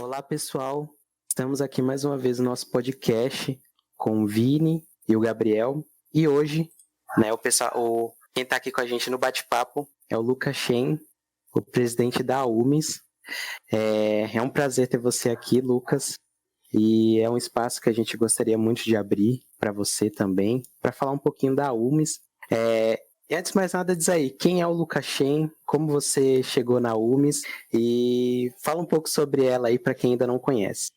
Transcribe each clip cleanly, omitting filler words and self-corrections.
Olá, pessoal. Estamos aqui mais uma vez no nosso podcast com o Vini e o Gabriel. E hoje, quem está aqui com a gente no bate-papo é o Lucas Shen, o presidente da UMES. É um prazer ter você aqui, Lucas. E é um espaço que a gente gostaria muito de abrir para você também, para falar um pouquinho da UMES. E antes de mais nada, diz aí, quem é o Lucas Shen, como você chegou na UMES e fala um pouco sobre ela aí para quem ainda não conhece.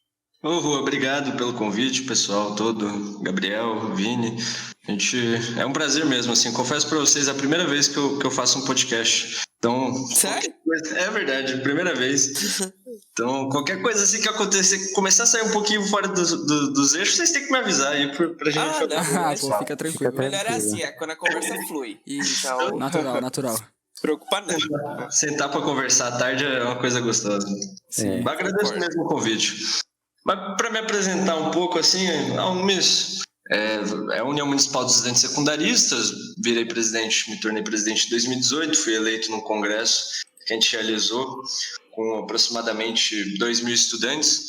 Obrigado pelo convite, pessoal todo, Gabriel, Vini. É um prazer mesmo, assim, confesso para vocês, é a primeira vez que eu faço um podcast. Então, sério? É verdade, primeira vez. Então, qualquer coisa assim que acontecer, começar a sair um pouquinho fora dos eixos, vocês têm que me avisar aí pra gente. Fica tranquilo. Melhor é assim, quando a conversa flui. Então, natural. Se preocupa não. Sentar pra conversar à tarde é uma coisa gostosa. Sim, agradeço mesmo o convite. Mas para me apresentar um pouco, assim, a UMES é a União Municipal de Estudantes Secundaristas, me tornei presidente em 2018, fui eleito num congresso que a gente realizou com aproximadamente 2.000 estudantes,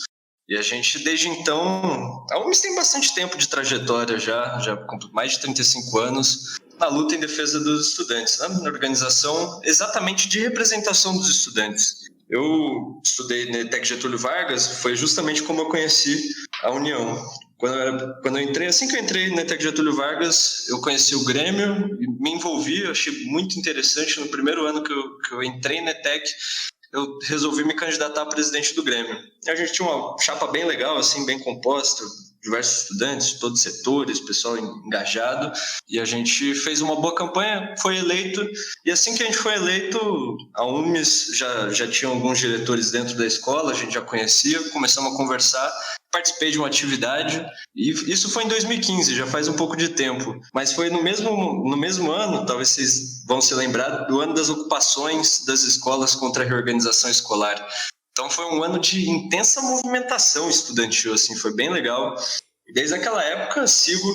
e a gente, desde então, a UMES tem bastante tempo de trajetória já com mais de 35 anos, na luta em defesa dos estudantes, né? Na organização exatamente de representação dos estudantes. Eu estudei na ETEC Getúlio Vargas, foi justamente como eu conheci a União. Assim que eu entrei na ETEC Getúlio Vargas, eu conheci o Grêmio, me envolvi, achei muito interessante. No primeiro ano que eu entrei na ETEC, eu resolvi me candidatar a presidente do Grêmio. A gente tinha uma chapa bem legal, assim, bem composta, diversos estudantes, todos os setores, pessoal engajado, e a gente fez uma boa campanha, foi eleito, e assim que a gente foi eleito, a UMES já tinha alguns diretores dentro da escola, a gente já conhecia, começamos a conversar, participei de uma atividade, e isso foi em 2015, já faz um pouco de tempo, mas foi no mesmo ano, talvez vocês vão se lembrar, do ano das ocupações das escolas contra a reorganização escolar. Então foi um ano de intensa movimentação estudantil, assim, foi bem legal. Desde aquela época sigo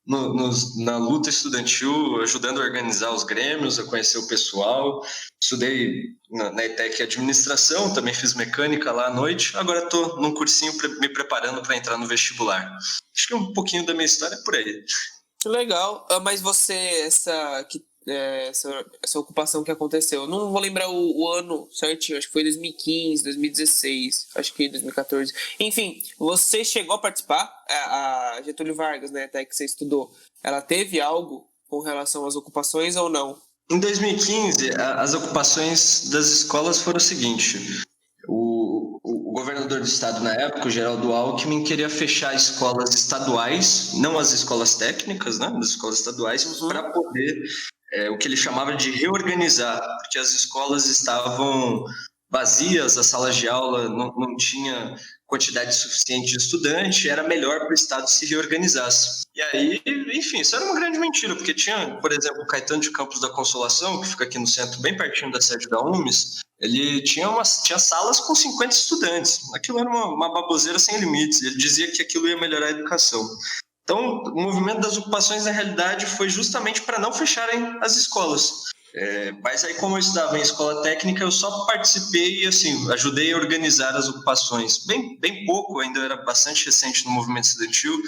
na luta estudantil, ajudando a organizar os grêmios, a conhecer o pessoal. Estudei na ETEC Administração, também fiz mecânica lá à noite. Agora estou num cursinho me preparando para entrar no vestibular. Acho que um pouquinho da minha história é por aí. Legal, mas você, essa ocupação que aconteceu, não vou lembrar o ano certinho, acho que foi 2015, 2016, acho que 2014. Enfim, você chegou a participar, a Getúlio Vargas, né, até que você estudou, ela teve algo com relação às ocupações ou não? Em 2015, as ocupações das escolas foram o seguinte: o governador do estado na época, o Geraldo Alckmin, queria fechar escolas estaduais, não as escolas técnicas, né, as escolas estaduais, para poder o que ele chamava de reorganizar, porque as escolas estavam vazias, as salas de aula não tinha quantidade suficiente de estudante, era melhor para o Estado se reorganizasse. E aí, enfim, isso era uma grande mentira, porque tinha, por exemplo, o Caetano de Campos da Consolação, que fica aqui no centro, bem pertinho da sede da UMES, ele tinha salas com 50 estudantes. Aquilo era uma baboseira sem limites, ele dizia que aquilo ia melhorar a educação. Então, o movimento das ocupações, na realidade, foi justamente para não fecharem as escolas. Mas aí, como eu estudava em escola técnica, eu só participei e, assim, ajudei a organizar as ocupações. Bem pouco, ainda era bastante recente no movimento estudantil.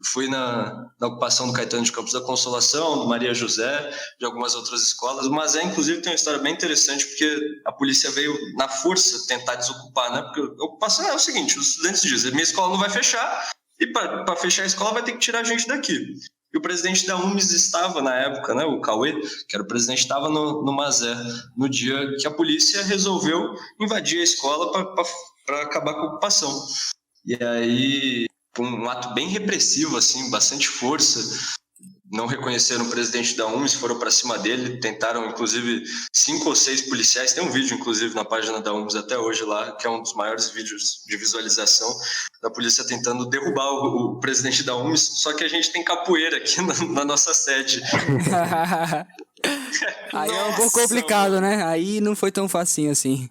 Fui na ocupação do Caetano de Campos da Consolação, do Maria José, de algumas outras escolas. Mas inclusive, tem uma história bem interessante, porque a polícia veio, na força, tentar desocupar, né? Porque a ocupação é o seguinte, os estudantes dizem, minha escola não vai fechar, e para fechar a escola vai ter que tirar a gente daqui. E o presidente da UMES estava na época, né, o Cauê, que era o presidente, estava no Mazé, no dia que a polícia resolveu invadir a escola para acabar com a ocupação. E aí, com um ato bem repressivo, assim, bastante força, não reconheceram o presidente da UMES, foram para cima dele, tentaram, inclusive, 5 ou 6 policiais, tem um vídeo, inclusive, na página da UMES até hoje lá, que é um dos maiores vídeos de visualização da polícia tentando derrubar o presidente da UMES, só que a gente tem capoeira aqui na nossa sede. Aí é um pouco complicado, né? Aí não foi tão facinho assim.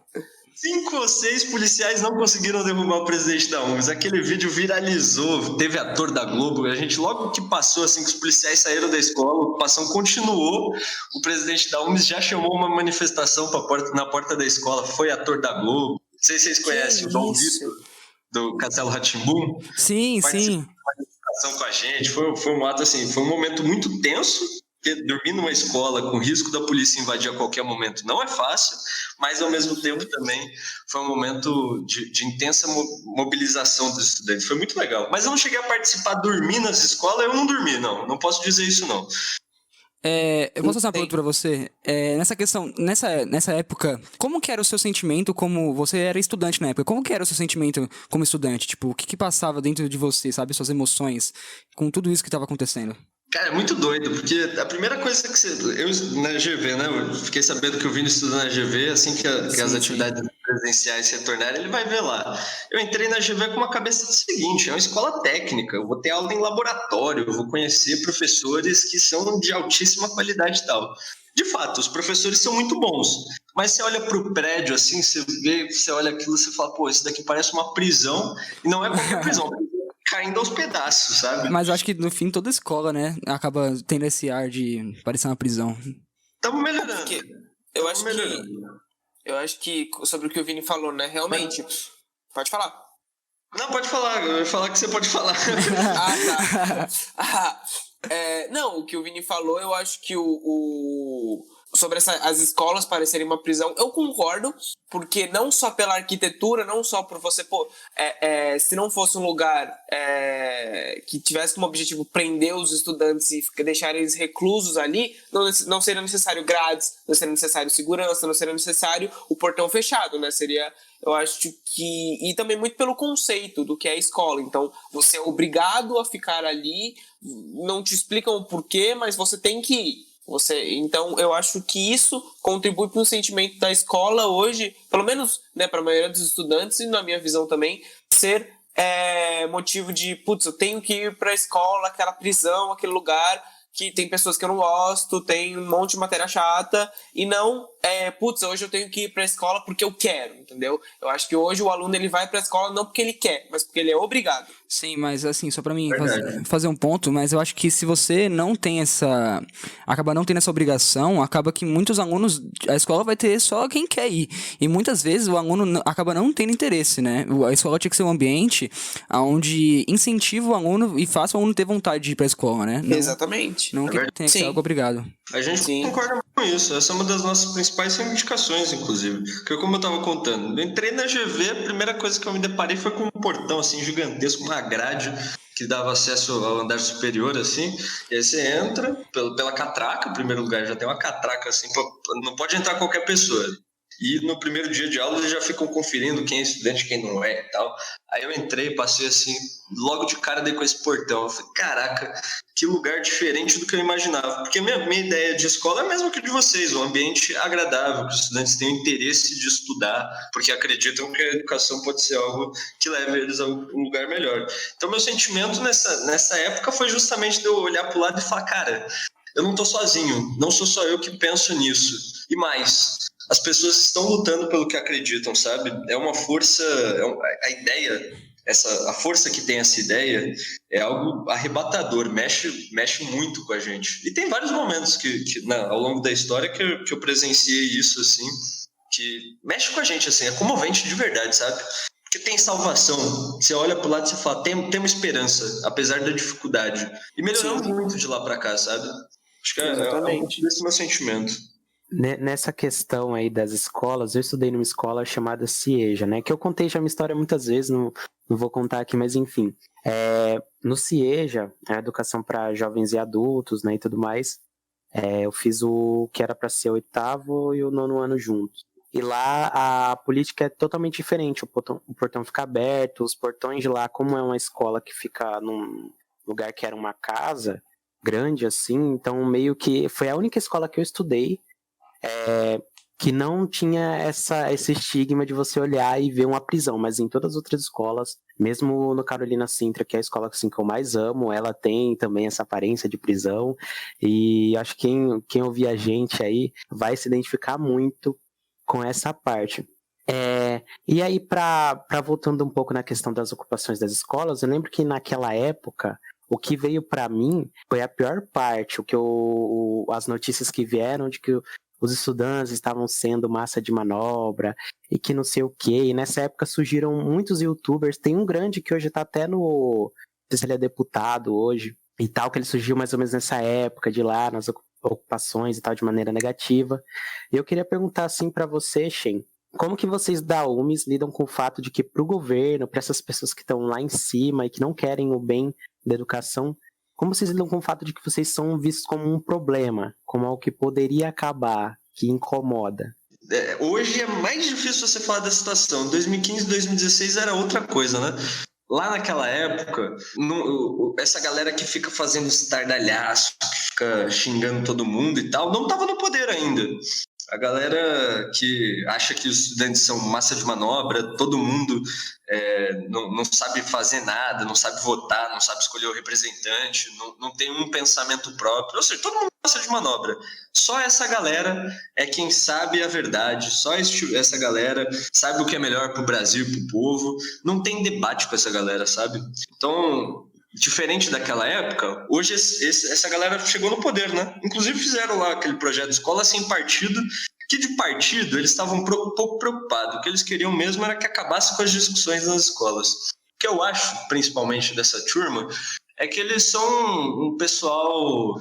5 ou 6 policiais não conseguiram derrubar o presidente da UMES. Aquele vídeo viralizou, teve ator da Globo. A gente, logo que passou, assim, que os policiais saíram da escola, a ocupação continuou. O presidente da UMES já chamou uma manifestação na porta da escola, foi ator da Globo. sei se vocês conhecem o Dom Vitor, do Castelo Rá-Tim-Bum. Sim. Com a gente, foi um ato assim, foi um momento muito tenso, porque dormir numa escola com risco da polícia invadir a qualquer momento não é fácil, mas ao mesmo tempo também foi um momento de intensa mobilização dos estudantes, foi muito legal. Mas eu não cheguei a participar, dormir nas escolas, eu não dormi, não posso dizer isso não. Eu posso fazer uma pergunta pra você? Nessa questão, nessa época, como que era o seu sentimento como... Você era estudante na época. Como que era o seu sentimento como estudante? Tipo, o que passava dentro de você, sabe? Suas emoções com tudo isso que estava acontecendo? Cara, é muito doido, porque a primeira coisa que eu na GV, né? Eu fiquei sabendo que o Vini estuda na GV, assim que as atividades presenciais se retornarem, ele vai ver lá. Eu entrei na GV com uma cabeça do seguinte: é uma escola técnica, eu vou ter aula em laboratório, eu vou conhecer professores que são de altíssima qualidade e tal. De fato, os professores são muito bons, mas você olha para o prédio assim, você olha aquilo e você fala, pô, isso daqui parece uma prisão, e não é qualquer prisão. Caindo aos pedaços, sabe? Mas eu acho que no fim toda escola, né, acaba tendo esse ar de parecer uma prisão. Estamos melhorando. Eu acho que sobre o que o Vini falou, né, realmente. Pode falar. Não, pode falar. Eu ia falar que você pode falar. Tá. Não, o que o Vini falou, eu acho que sobre as escolas parecerem uma prisão, eu concordo, porque não só pela arquitetura, não só por você, se não fosse um lugar que tivesse como objetivo prender os estudantes e deixar eles reclusos ali, não seria necessário grades, não seria necessário segurança, não seria necessário o portão fechado, né? Seria, eu acho que... E também muito pelo conceito do que é a escola. Então, você é obrigado a ficar ali, não te explicam o porquê, mas você tem que ir. Então, eu acho que isso contribui para o sentimento da escola hoje, pelo menos, né, para a maioria dos estudantes, e na minha visão também, ser motivo de, putz, eu tenho que ir para a escola, aquela prisão, aquele lugar que tem pessoas que eu não gosto, tem um monte de matéria chata, e não, putz, hoje eu tenho que ir para a escola porque eu quero, entendeu? Eu acho que hoje o aluno ele vai para a escola não porque ele quer, mas porque ele é obrigado. Sim, mas assim, só pra mim fazer um ponto, mas eu acho que se você não tem acaba não tendo essa obrigação, acaba que muitos alunos, a escola vai ter só quem quer ir. E muitas vezes o aluno acaba não tendo interesse, né? A escola tinha que ser um ambiente onde incentiva o aluno e faça o aluno ter vontade de ir pra escola, né? Não, exatamente. Não que tenha que ser algo obrigado. A gente concorda muito com isso. Essa é uma das nossas principais reivindicações, inclusive. Porque como eu tava contando, eu entrei na GV, a primeira coisa que eu me deparei foi com um portão assim gigantesco, uma grade que dava acesso ao andar superior, assim, e aí você entra pela catraca, em primeiro lugar, já tem uma catraca, assim, não pode entrar qualquer pessoa. E no primeiro dia de aula eles já ficam conferindo quem é estudante, quem não é e tal. Aí eu entrei, passei assim, logo de cara dei com esse portão. Eu falei, caraca, que lugar diferente do que eu imaginava. Porque minha ideia de escola é a mesma que a de vocês, um ambiente agradável, que os estudantes tenham interesse de estudar, porque acreditam que a educação pode ser algo que leve eles a um lugar melhor. Então meu sentimento nessa época foi justamente de eu olhar para o lado e falar, cara, eu não estou sozinho, não sou só eu que penso nisso. E mais, as pessoas estão lutando pelo que acreditam, sabe? É uma força, a ideia, a força que tem essa ideia é algo arrebatador, mexe muito com a gente. E tem vários momentos ao longo da história que eu presenciei isso, assim, que mexe com a gente, assim, é comovente de verdade, sabe? Porque tem salvação. Você olha pro lado e você fala, temos esperança, apesar da dificuldade. E melhoramos muito de lá pra cá, sabe? Acho que é esse meu sentimento. Nessa questão aí das escolas, eu estudei numa escola chamada CIEJA, né? Que eu contei já minha história muitas vezes, não vou contar aqui, mas enfim. No CIEJA, a educação para jovens e adultos, né, e tudo mais, eu fiz o que era para ser o 8º e o 9º ano juntos. E lá a política é totalmente diferente, o portão fica aberto, os portões de lá, como é uma escola que fica num lugar que era uma casa grande, assim, então meio que foi a única escola que eu estudei que não tinha esse estigma de você olhar e ver uma prisão, mas em todas as outras escolas, mesmo no Carolina Sintra, que é a escola assim, que eu mais amo, ela tem também essa aparência de prisão, e acho que quem ouvir a gente aí vai se identificar muito com essa parte. E aí, voltando um pouco na questão das ocupações das escolas, eu lembro que naquela época, o que veio para mim foi a pior parte, as notícias que vieram de que os estudantes estavam sendo massa de manobra e que não sei o quê. E nessa época surgiram muitos youtubers. Tem um grande que hoje tá até no... Não sei se ele é deputado hoje e tal, que ele surgiu mais ou menos nessa época de lá, nas ocupações e tal, de maneira negativa. E eu queria perguntar assim pra você, Shen, como que vocês da UMES lidam com o fato de que pro governo, para essas pessoas que estão lá em cima e que não querem o bem da educação, como vocês lidam com o fato de que vocês são vistos como um problema, como algo que poderia acabar, que incomoda? Hoje é mais difícil você falar da situação. 2015, 2016 era outra coisa, né? Lá naquela época, essa galera que fica fazendo estardalhaço, que fica xingando todo mundo e tal, não estava no poder ainda. A galera que acha que os estudantes são massa de manobra, todo mundo não sabe fazer nada, não sabe votar, não sabe escolher o representante, não tem um pensamento próprio. Ou seja, todo mundo é massa de manobra. Só essa galera é quem sabe a verdade, só essa galera sabe o que é melhor pro Brasil, pro povo. Não tem debate com essa galera, sabe? Então, diferente daquela época, hoje essa galera chegou no poder, né? Inclusive fizeram lá aquele projeto Escola Sem Partido, que de partido eles estavam um pouco preocupados. O que eles queriam mesmo era que acabasse com as discussões nas escolas. O que eu acho, principalmente dessa turma, é que eles são um pessoal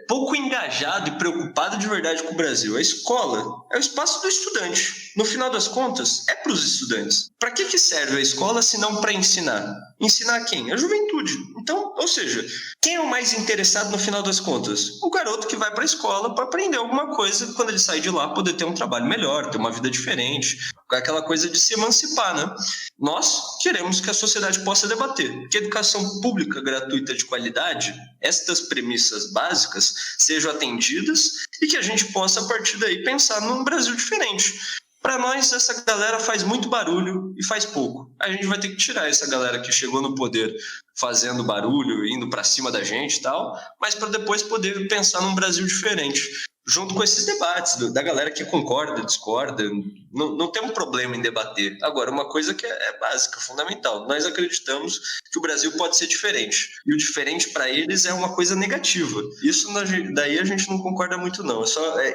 pouco engajado e preocupado de verdade com o Brasil. A escola é o espaço do estudante. No final das contas, é para os estudantes. Para que serve a escola se não para ensinar? Ensinar quem? A juventude. Então, ou seja, quem é o mais interessado no final das contas? O garoto que vai para a escola para aprender alguma coisa, quando ele sair de lá, poder ter um trabalho melhor, ter uma vida diferente, aquela coisa de se emancipar, né? Nós queremos que a sociedade possa debater que a educação pública gratuita de qualidade, estas premissas básicas, sejam atendidas e que a gente possa, a partir daí, pensar num Brasil diferente. Para nós, essa galera faz muito barulho e faz pouco. A gente vai ter que tirar essa galera que chegou no poder fazendo barulho, indo para cima da gente e tal, mas para depois poder pensar num Brasil diferente. Junto com esses debates da galera que concorda, discorda, não tem um problema em debater. Agora, uma coisa que é básica, fundamental, nós acreditamos que o Brasil pode ser diferente, e o diferente para eles é uma coisa negativa. Isso daí a gente não concorda muito não,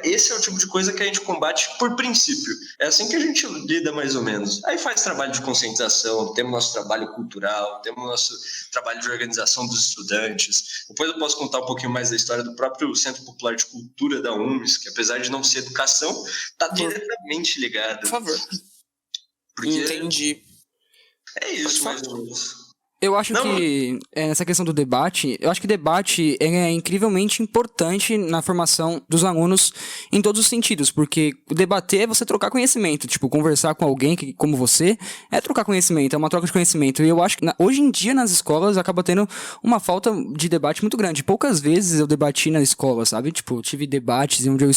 esse é o tipo de coisa que a gente combate por princípio. É assim que a gente lida mais ou menos. Aí faz trabalho de conscientização, temos nosso trabalho cultural, temos nosso trabalho de organização dos estudantes. Depois eu posso contar um pouquinho mais da história do próprio Centro Popular de Cultura da UMES, que apesar de não ser educação, está diretamente ligado. Por favor. Porque entendi. É isso, mais ou menos. Eu acho que nessa questão do debate, eu acho que debate é incrivelmente importante na formação dos alunos em todos os sentidos, porque debater é você trocar conhecimento, tipo, conversar com alguém como você é trocar conhecimento, é uma troca de conhecimento, e eu acho que hoje em dia nas escolas acaba tendo uma falta de debate muito grande. Poucas vezes eu debati na escola, sabe? Tipo, tive debates onde eu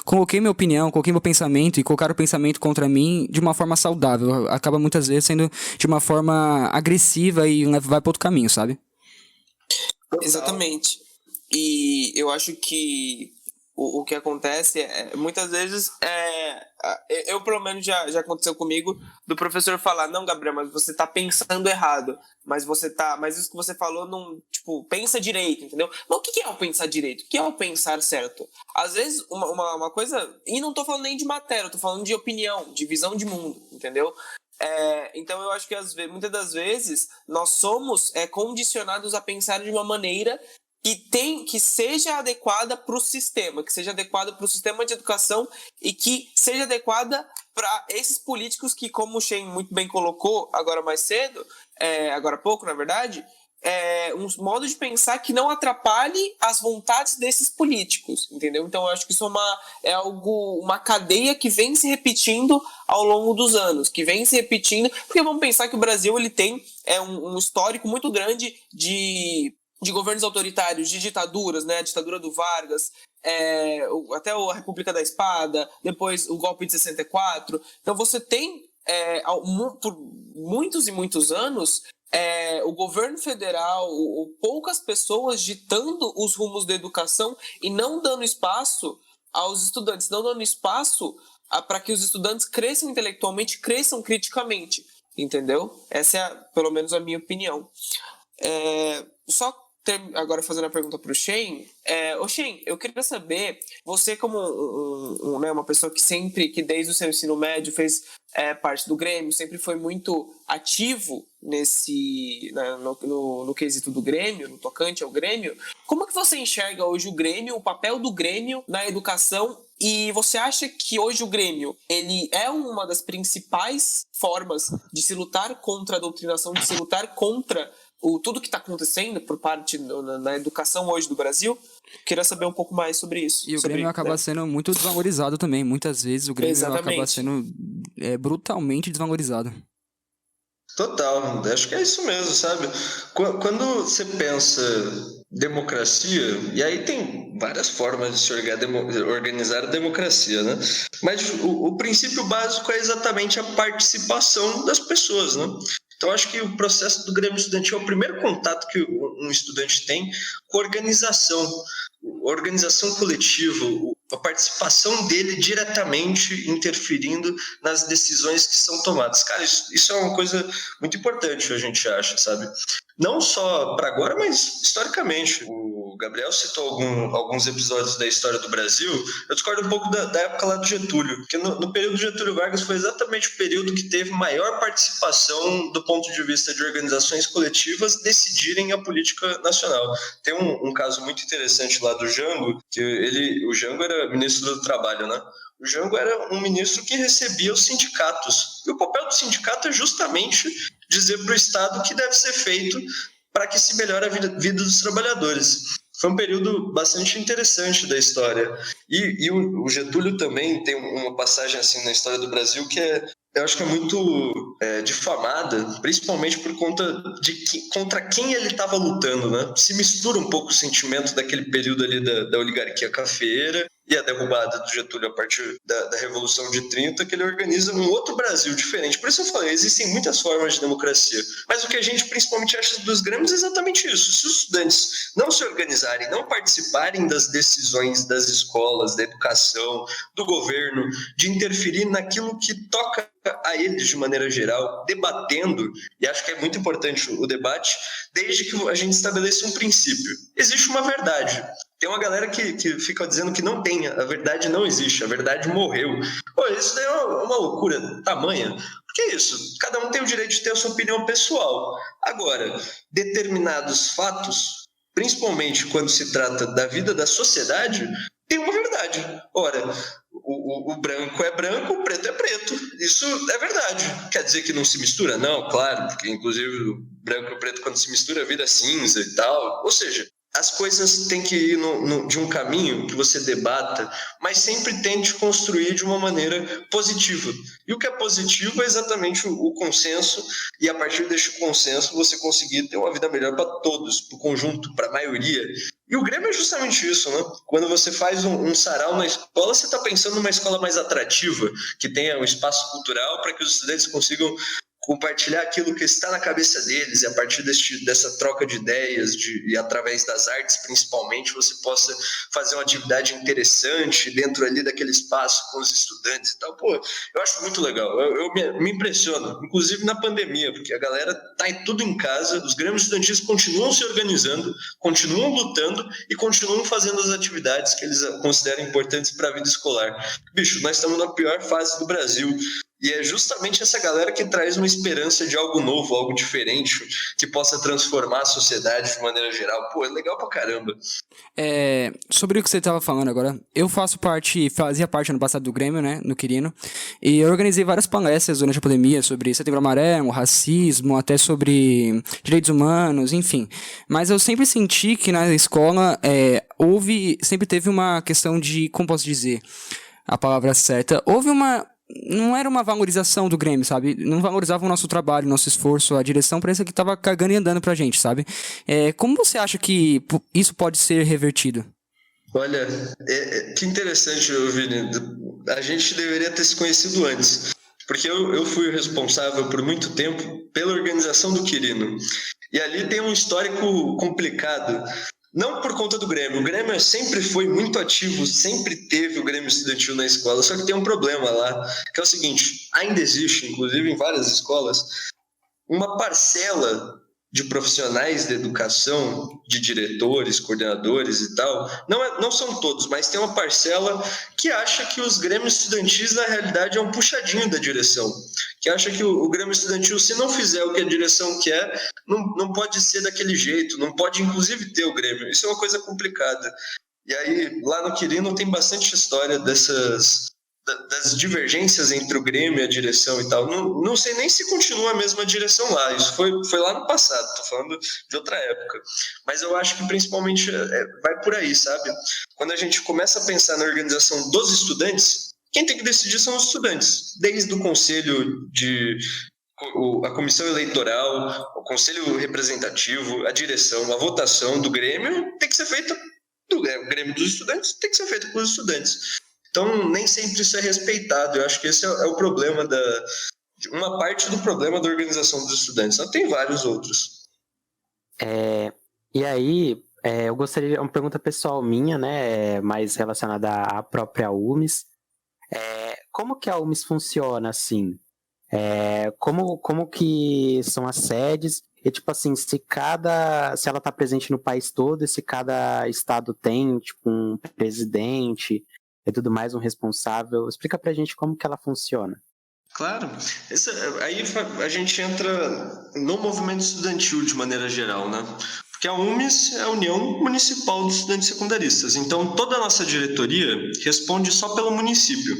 coloquei minha opinião, coloquei meu pensamento e colocaram o pensamento contra mim de uma forma saudável. Acaba muitas vezes sendo de uma forma agressiva e vai para outro caminho, sabe? Exatamente. E eu acho que o que acontece muitas vezes eu pelo menos já aconteceu comigo, do professor falar: não, Gabriel, mas você tá pensando errado, mas isso que você falou não, tipo, pensa direito, entendeu? Mas o que é o pensar direito? O que é o pensar certo? Às vezes uma coisa, e não tô falando nem de matéria, eu tô falando de opinião, de visão de mundo, entendeu? Então eu acho que muitas das vezes nós somos condicionados a pensar de uma maneira que seja adequada para o sistema, que seja adequada para o sistema de educação e que seja adequada para esses políticos que, como o Shen muito bem colocou agora mais cedo, agora há pouco, na verdade, um modo de pensar que não atrapalhe as vontades desses políticos, entendeu? Então eu acho que isso uma cadeia que vem se repetindo ao longo dos anos, que vem se repetindo, porque vamos pensar que o Brasil ele tem um histórico muito grande de governos autoritários, de ditaduras, né? A ditadura do Vargas, até a República da Espada, depois o golpe de 64. Então você tem, por muitos e muitos anos, o governo federal, poucas pessoas ditando os rumos da educação e não dando espaço aos estudantes, não dando espaço para que os estudantes cresçam intelectualmente, cresçam criticamente, entendeu? Essa é, pelo menos, a minha opinião. Só agora fazendo a pergunta para o Shen, Shen, eu queria saber, você como uma pessoa que desde o seu ensino médio fez parte do Grêmio, sempre foi muito ativo no quesito do Grêmio, no tocante ao Grêmio, como que você enxerga hoje o Grêmio, o papel do Grêmio na educação? E você acha que hoje o Grêmio ele é uma das principais formas de se lutar contra a doutrinação, de se lutar contra tudo que está acontecendo por parte na educação hoje do Brasil? Queria saber um pouco mais sobre isso. E o Grêmio acaba sendo muito desvalorizado também. Muitas vezes o Grêmio acaba sendo brutalmente desvalorizado. Total, acho que é isso mesmo, sabe? Quando você pensa democracia, e aí tem várias formas de se organizar a democracia, né? Mas o princípio básico é exatamente a participação das pessoas, né? Então, acho que o processo do Grêmio Estudantil é o primeiro contato que um estudante tem com a organização coletiva, a participação dele diretamente interferindo nas decisões que são tomadas. Cara, isso é uma coisa muito importante, a gente acha, sabe? Não só para agora, mas historicamente. O Gabriel citou alguns episódios da história do Brasil. Eu discordo um pouco da época lá do Getúlio, porque no período do Getúlio Vargas foi exatamente o período que teve maior participação do ponto de vista de organizações coletivas decidirem a política nacional. Tem um caso muito interessante lá do Jango, que o Jango era ministro do Trabalho, né? O Jango era um ministro que recebia os sindicatos. E o papel do sindicato é justamente dizer para o Estado o que deve ser feito para que se melhore a vida dos trabalhadores. Foi um período bastante interessante da história. E o Getúlio também tem uma passagem assim na história do Brasil que eu acho que é muito difamada, principalmente por conta contra quem ele estava lutando, né? Se mistura um pouco o sentimento daquele período ali da oligarquia cafeeira e a derrubada do Getúlio a partir da Revolução de 30, que ele organiza um outro Brasil diferente. Por isso eu falei, existem muitas formas de democracia. Mas o que a gente principalmente acha dos grêmios é exatamente isso. Se os estudantes não se organizarem, não participarem das decisões das escolas, da educação, do governo, de interferir naquilo que toca a eles de maneira geral, debatendo, e acho que é muito importante o debate, desde que a gente estabeleça um princípio. Existe uma verdade. Tem uma galera que fica dizendo que não tem, a verdade não existe, a verdade morreu. Pô, isso daí é uma loucura tamanha. Porque é isso, cada um tem o direito de ter a sua opinião pessoal. Agora, determinados fatos, principalmente quando se trata da vida da sociedade, tem uma verdade. Ora, o branco é branco, o preto é preto. Isso é verdade. Quer dizer que não se mistura? Não, claro, porque inclusive o branco e o preto, quando se mistura, vira cinza e tal. Ou seja, as coisas têm que ir de um caminho que você debata, mas sempre tente construir de uma maneira positiva. E o que é positivo é exatamente o consenso, e a partir deste consenso você conseguir ter uma vida melhor para todos, para o conjunto, para a maioria. E o Grêmio é justamente isso, né? Quando você faz um sarau na escola, você está pensando numa escola mais atrativa, que tenha um espaço cultural para que os estudantes consigam compartilhar aquilo que está na cabeça deles, e a partir dessa troca de ideias e através das artes principalmente, você possa fazer uma atividade interessante dentro ali daquele espaço com os estudantes e tal. Pô, eu acho muito legal, eu me impressiono, inclusive na pandemia, porque a galera tá tudo em casa, os grêmios estudantis continuam se organizando, continuam lutando e continuam fazendo as atividades que eles consideram importantes para a vida escolar. Bicho, nós estamos na pior fase do Brasil, e é justamente essa galera que traz uma esperança de algo novo, algo diferente, que possa transformar a sociedade de maneira geral. Pô, é legal pra caramba. Sobre o que você estava falando agora, eu fazia parte ano passado do Grêmio, né, no Quirino, e eu organizei várias palestras durante a pandemia sobre Setembro Amarelo, racismo, até sobre direitos humanos, enfim. Mas eu sempre senti que na escola sempre teve uma questão de, como posso dizer a palavra certa, não era uma valorização do Grêmio, sabe? Não valorizava o nosso trabalho, o nosso esforço, a direção parecia que tava cagando e andando pra gente, sabe? Como você acha que isso pode ser revertido? Olha, que interessante, Vini. A gente deveria ter se conhecido antes, porque eu fui responsável por muito tempo pela organização do Quirino. E ali tem um histórico complicado. Não por conta do Grêmio. O Grêmio sempre foi muito ativo, sempre teve o Grêmio Estudantil na escola, só que tem um problema lá, que é o seguinte, ainda existe, inclusive em várias escolas, uma parcela de profissionais da educação, de diretores, coordenadores e tal, não são todos, mas tem uma parcela que acha que os grêmios estudantis, na realidade, é um puxadinho da direção, que acha que o grêmio estudantil, se não fizer o que a direção quer, não pode ser daquele jeito, não pode, inclusive, ter o grêmio. Isso é uma coisa complicada. E aí, lá no Quirino tem bastante história das divergências entre o Grêmio e a direção e tal. Não sei nem se continua a mesma direção lá. Isso foi lá no passado, estou falando de outra época. Mas eu acho que principalmente vai por aí, sabe? Quando a gente começa a pensar na organização dos estudantes, quem tem que decidir são os estudantes. Desde o conselho a comissão eleitoral, o conselho representativo, a direção, a votação do Grêmio tem que ser feita o Grêmio dos estudantes tem que ser feita pelos estudantes. Então, nem sempre isso é respeitado. Eu acho que esse é o problema uma parte do problema da organização dos estudantes. Não tem vários outros. E aí, eu gostaria de uma pergunta pessoal minha, né, mais relacionada à própria UMES. Como que a UMES funciona, assim? Como que são as sedes? E, tipo assim, se ela está presente no país todo, e se cada estado tem, tipo, um presidente e tudo mais, um responsável, explica pra gente como que ela funciona. Claro. Aí a gente entra no movimento estudantil de maneira geral, né? Porque a UMES é a União Municipal dos Estudantes Secundaristas. Então, toda a nossa diretoria responde só pelo município.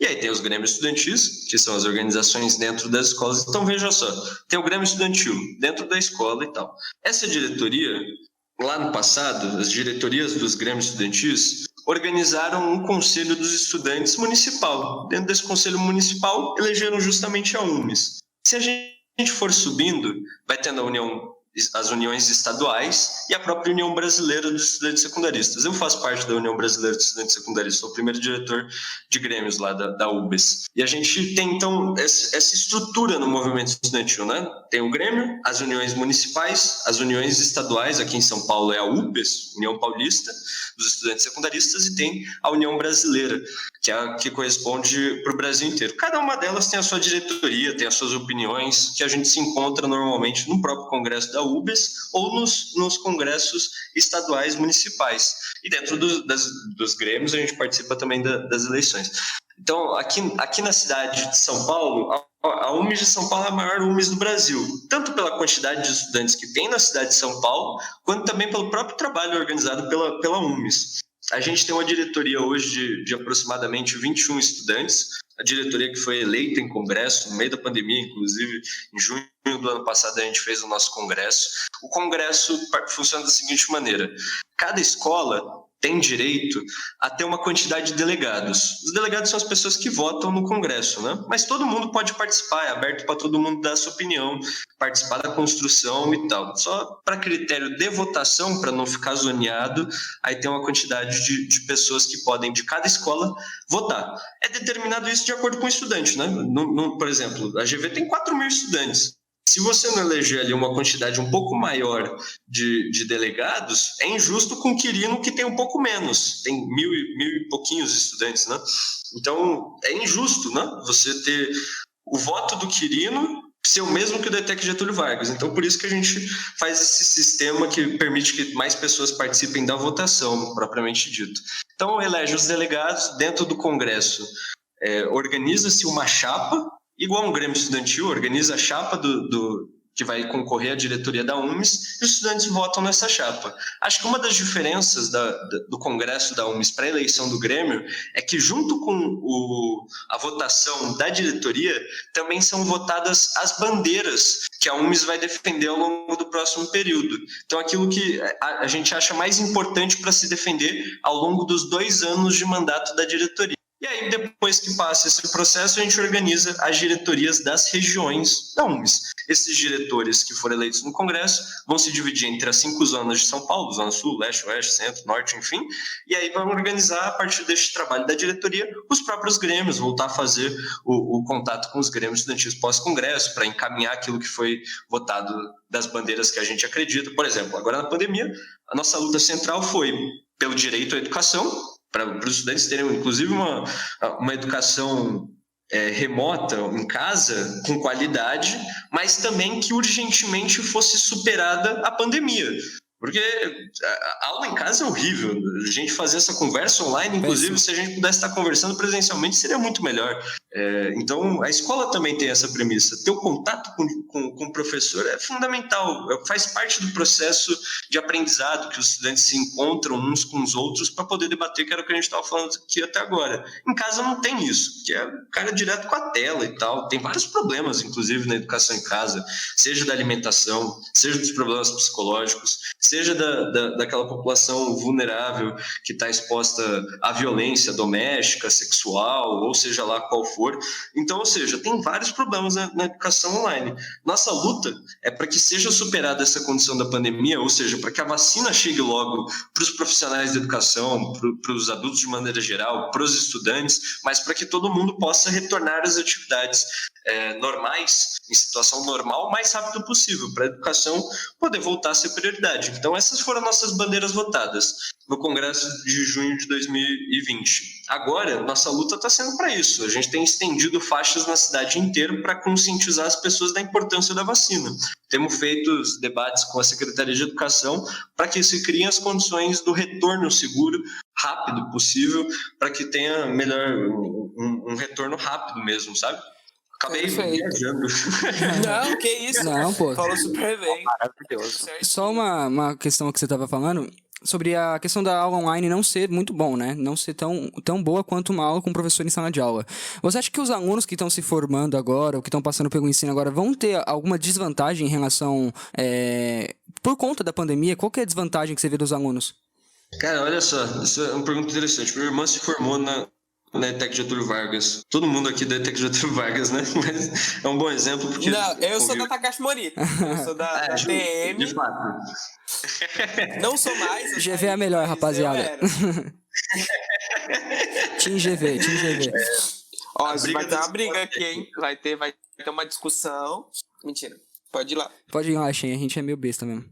E aí tem os grêmios estudantis, que são as organizações dentro das escolas. Então, veja só, tem o grêmio estudantil dentro da escola e tal. Essa diretoria, lá no passado, as diretorias dos grêmios estudantis organizaram um conselho dos estudantes municipal. Dentro desse conselho municipal, elegeram justamente a UMES. Se a gente for subindo, vai tendo as uniões estaduais e a própria União Brasileira dos Estudantes Secundaristas. Eu faço parte da União Brasileira dos Estudantes Secundaristas, sou o primeiro diretor de grêmios lá da UBS. E a gente tem, então, essa estrutura no movimento estudantil, né? Tem o grêmio, as uniões municipais, as uniões estaduais, aqui em São Paulo é a UBS, União Paulista dos Estudantes Secundaristas, e tem a União Brasileira, que é a que corresponde para o Brasil inteiro. Cada uma delas tem a sua diretoria, tem as suas opiniões, que a gente se encontra normalmente no próprio congresso da UBS ou nos congressos estaduais municipais. E dentro dos grêmios a gente participa também das eleições. Então, aqui na cidade de São Paulo, a UMES de São Paulo é a maior UMES do Brasil, tanto pela quantidade de estudantes que tem na cidade de São Paulo, quanto também pelo próprio trabalho organizado pela UMES. A gente tem uma diretoria hoje de aproximadamente 21 estudantes, a diretoria que foi eleita em congresso, no meio da pandemia, inclusive, em junho do ano passado a gente fez o nosso congresso. O congresso funciona da seguinte maneira: cada escola tem direito a ter uma quantidade de delegados. Os delegados são as pessoas que votam no congresso, né? Mas todo mundo pode participar, é aberto para todo mundo dar a sua opinião, participar da construção e tal. Só para critério de votação, para não ficar zoneado, aí tem uma quantidade de pessoas que podem, de cada escola, votar. É determinado isso de acordo com o estudante, né? Por exemplo, a GV tem 4.000 estudantes. Se você não eleger ali uma quantidade um pouco maior de delegados, é injusto com o Quirino, que tem um pouco menos, tem mil e pouquinhos estudantes, né? Então, é injusto, né? Você ter o voto do Quirino ser o mesmo que o do ETEC Getúlio Vargas. Então, por isso que a gente faz esse sistema que permite que mais pessoas participem da votação, propriamente dito. Então, elege os delegados dentro do Congresso. Organiza-se uma chapa, igual um grêmio estudantil, organiza a chapa que vai concorrer à diretoria da UMES, e os estudantes votam nessa chapa. Acho que uma das diferenças do congresso da UMES para a eleição do Grêmio é que, junto com a votação da diretoria, também são votadas as bandeiras que a UMES vai defender ao longo do próximo período. Então, aquilo que a gente acha mais importante para se defender ao longo dos 2 anos de mandato da diretoria. E aí, depois que passa esse processo, a gente organiza as diretorias das regiões da UMES. Esses diretores que foram eleitos no Congresso vão se dividir entre as 5 zonas de São Paulo, Zona Sul, Leste, Oeste, Centro, Norte, enfim, e aí vão organizar, a partir deste trabalho da diretoria, os próprios grêmios, voltar a fazer o contato com os grêmios estudantis pós-Congresso, para encaminhar aquilo que foi votado das bandeiras que a gente acredita. Por exemplo, agora na pandemia, a nossa luta central foi pelo direito à educação, para os estudantes terem, inclusive, uma educação remota, em casa, com qualidade, mas também que urgentemente fosse superada a pandemia. Porque a aula em casa é horrível. A gente fazer essa conversa online, inclusive, se a gente pudesse estar conversando presencialmente, seria muito melhor. Então, a escola também tem essa premissa. Ter o contato com o professor é fundamental. Faz parte do processo de aprendizado, que os estudantes se encontram uns com os outros para poder debater, que era o que a gente estava falando aqui até agora. Em casa não tem isso, que é o cara direto com a tela e tal. Tem vários problemas, inclusive, na educação em casa, seja da alimentação, seja dos problemas psicológicos, seja daquela população vulnerável que está exposta à violência doméstica, sexual, ou seja lá qual for. Então, ou seja, tem vários problemas na educação online. Nossa luta é para que seja superada essa condição da pandemia, ou seja, para que a vacina chegue logo para os profissionais da educação, para os adultos de maneira geral, para os estudantes, mas para que todo mundo possa retornar às atividades normais, em situação normal, o mais rápido possível, para a educação poder voltar a ser prioridade. Então, essas foram nossas bandeiras votadas no Congresso de junho de 2020. Agora, nossa luta está sendo para isso. A gente tem estendido faixas na cidade inteira para conscientizar as pessoas da importância da vacina. Temos feito os debates com a Secretaria de Educação para que se criem as condições do retorno seguro, rápido possível, para que tenha melhor um retorno rápido mesmo, sabe? Acabei viajando. Não, que isso. Não, pô. Falou super bem. Maravilhoso. Só uma questão que você estava falando sobre a questão da aula online não ser muito bom, né? Não ser tão boa quanto uma aula com um professor em sala de aula. Você acha que os alunos que estão se formando agora, ou que estão passando pelo ensino agora, vão ter alguma desvantagem em relação... por conta da pandemia? Qual que é a desvantagem que você vê dos alunos? Cara, olha só, isso é uma pergunta interessante. Minha irmã se formou na ETEC Getúlio Vargas. Todo mundo aqui da ETEC Getúlio Vargas, né? Mas é um bom exemplo porque... Não, eu sou da Takashi Morita. Eu sou da TM. De fato. Não sou mais. GV é a melhor, rapaziada. Team GV. Ó, vai ter uma briga aqui, hein? Vai ter uma discussão. Mentira. Pode ir lá. Pode ir lá, Shen. A gente é meio besta mesmo.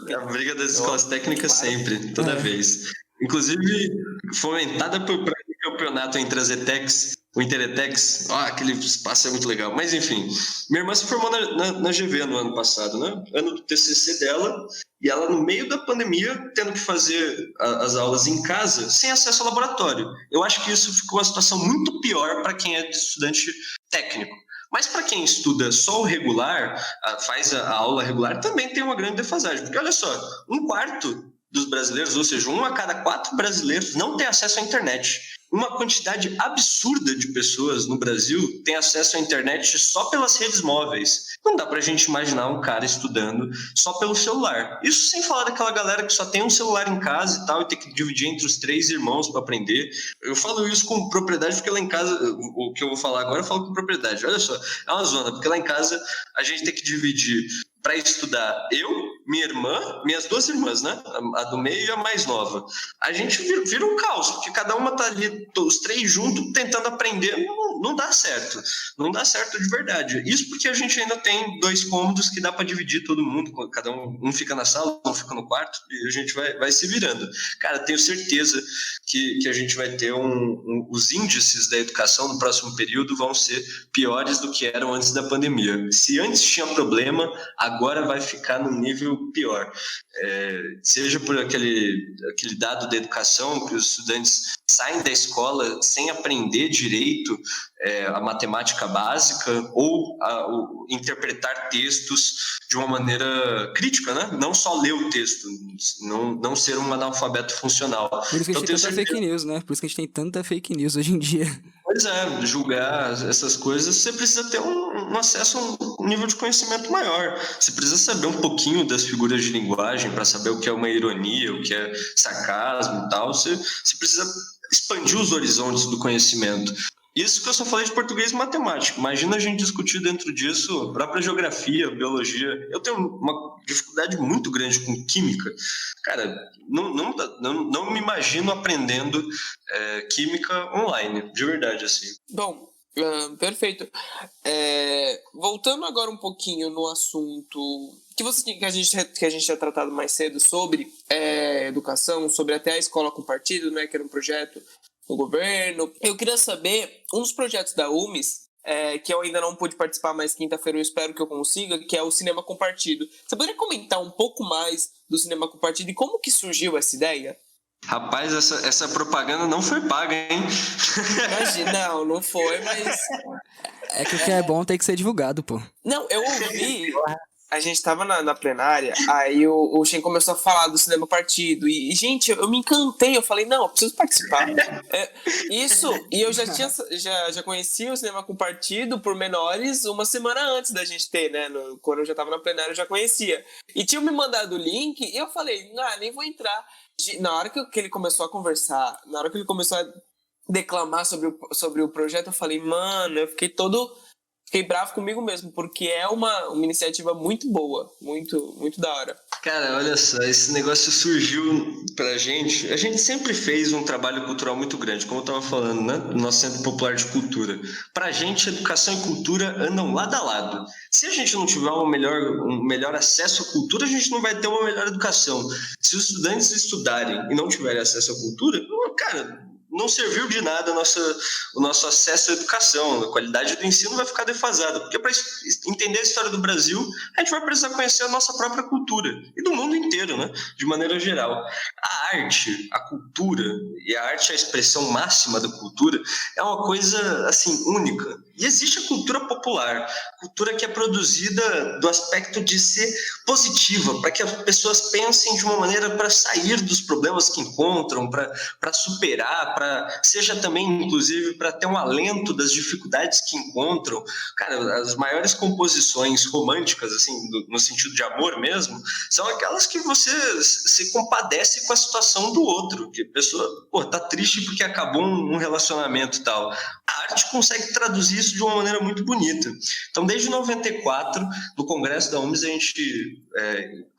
É a briga das escolas técnicas sempre, toda vez. Inclusive, fomentada por campeonato entre as ETECs, o Interetex, aquele espaço é muito legal. Mas enfim, minha irmã se formou na GV no ano passado, né? Ano do TCC dela, e ela no meio da pandemia tendo que fazer as aulas em casa sem acesso ao laboratório. Eu acho que isso ficou uma situação muito pior para quem é estudante técnico. Mas para quem estuda só o regular, faz a aula regular, também tem uma grande defasagem. Porque olha só, 1/4 dos brasileiros, ou seja, 1 a cada 4 brasileiros não tem acesso à internet. Uma quantidade absurda de pessoas no Brasil tem acesso à internet só pelas redes móveis. Não dá pra gente imaginar um cara estudando só pelo celular. Isso sem falar daquela galera que só tem um celular em casa e tal, e tem que dividir entre os 3 irmãos para aprender. Eu falo isso com propriedade porque lá em casa, o que eu vou falar agora eu falo com propriedade. Olha só, é uma zona, porque lá em casa a gente tem que dividir para estudar eu, minha irmã, minhas 2 irmãs, né? A do meio e a mais nova. A gente vira um caos, porque cada uma tá ali, os 3 juntos, tentando aprender, não dá certo. Não dá certo de verdade. Isso porque a gente ainda tem 2 cômodos que dá para dividir todo mundo, cada um fica na sala, um fica no quarto, e a gente vai se virando. Cara, tenho certeza que a gente vai ter os índices da educação no próximo período vão ser piores do que eram antes da pandemia. Se antes tinha problema, agora vai ficar num nível pior. Seja por aquele dado da educação, que os estudantes saem da escola sem aprender direito a matemática básica ou interpretar textos de uma maneira crítica, né? Não só ler o texto, não ser um analfabeto funcional. Por isso que a gente tem tanta fake news, né? Por isso que a gente tem tanta fake news hoje em dia. Pois é, julgar essas coisas, você precisa ter um acesso a um nível de conhecimento maior. Você precisa saber um pouquinho das figuras de linguagem para saber o que é uma ironia, o que é sarcasmo e tal. Você precisa expandir os horizontes do conhecimento. Isso que eu só falei de português e matemática. Imagina a gente discutir dentro disso a própria geografia, biologia. Eu tenho uma dificuldade muito grande com química. Cara, não me imagino aprendendo química online, de verdade, assim. Bom, perfeito. Voltando agora um pouquinho no assunto que a gente tinha tratado mais cedo sobre educação, sobre até a escola com partido, né, que era um projeto no governo. Eu queria saber, um dos projetos da UMES, que eu ainda não pude participar, mas quinta-feira eu espero que eu consiga, que é o Cinema Compartido. Você poderia comentar um pouco mais do Cinema Compartido e como que surgiu essa ideia? Rapaz, essa propaganda não foi paga, hein? Imagina, não foi, mas... É que o que é bom tem que ser divulgado, pô. Não, eu ouvi... A gente tava na plenária, aí o Shen começou a falar do Cinema Partido. E gente, eu me encantei. Eu falei, não, eu preciso participar. Isso, e eu já conhecia o Cinema com Partido por menores uma semana antes da gente ter, né? Quando eu já tava na plenária, eu já conhecia. E tinham me mandado o link e eu falei, nem vou entrar. Na hora que ele começou a conversar, na hora que ele começou a declamar sobre o projeto, eu falei, mano, eu fiquei bravo comigo mesmo, porque é uma iniciativa muito boa, muito, muito da hora. Cara, olha só, esse negócio surgiu pra gente. A gente sempre fez um trabalho cultural muito grande, como eu tava falando, né? Do nosso Centro Popular de Cultura. Pra gente, educação e cultura andam lado a lado. Se a gente não tiver um melhor acesso à cultura, a gente não vai ter uma melhor educação. Se os estudantes estudarem e não tiverem acesso à cultura, cara, não serviu de nada o nosso acesso à educação, a qualidade do ensino vai ficar defasada, porque para entender a história do Brasil, a gente vai precisar conhecer a nossa própria cultura, e do mundo inteiro, né? De maneira geral. A arte, a cultura, e a arte é a expressão máxima da cultura, é uma coisa, assim, única. E existe a cultura popular, cultura que é produzida do aspecto de ser positiva, para que as pessoas pensem de uma maneira para sair dos problemas que encontram, para superar, seja também, inclusive, para ter um alento das dificuldades que encontram. Cara, as maiores composições românticas, assim, no sentido de amor mesmo, são aquelas que você se compadece com a situação do outro, que a pessoa, tá triste porque acabou um relacionamento e tal. A arte consegue traduzir isso de uma maneira muito bonita. Então, desde 94, no Congresso da UMES, a gente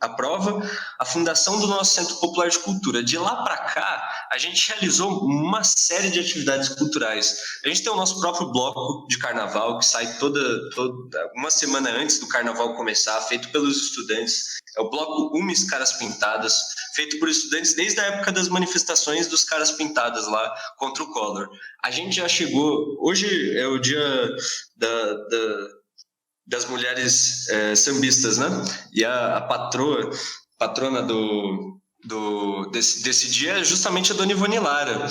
aprova a fundação do nosso Centro Popular de Cultura. De lá para cá, a gente realizou uma série de atividades culturais. A gente tem o nosso próprio bloco de carnaval, que sai toda uma semana antes do carnaval começar, feito pelos estudantes. É o bloco UMES Caras Pintadas, feito por estudantes desde a época das manifestações dos Caras Pintadas lá contra o Collor. A gente já chegou... Hoje é o dia das mulheres sambistas, né? E a patrona desse dia é justamente a Dona Ivone Lara,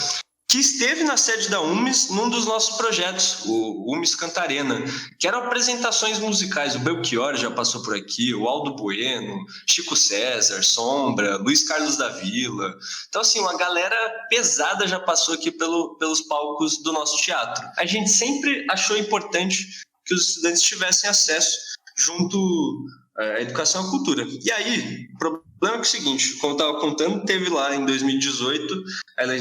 que esteve na sede da UMES num dos nossos projetos, o UMES Cantarena, que eram apresentações musicais. O Belchior já passou por aqui, o Aldo Bueno, Chico César, Sombra, Luiz Carlos da Vila. Então, assim, uma galera pesada já passou aqui pelos palcos do nosso teatro. A gente sempre achou importante que os estudantes tivessem acesso junto à educação e à cultura. E aí, o problema é o seguinte, como eu estava contando, teve lá em 2018,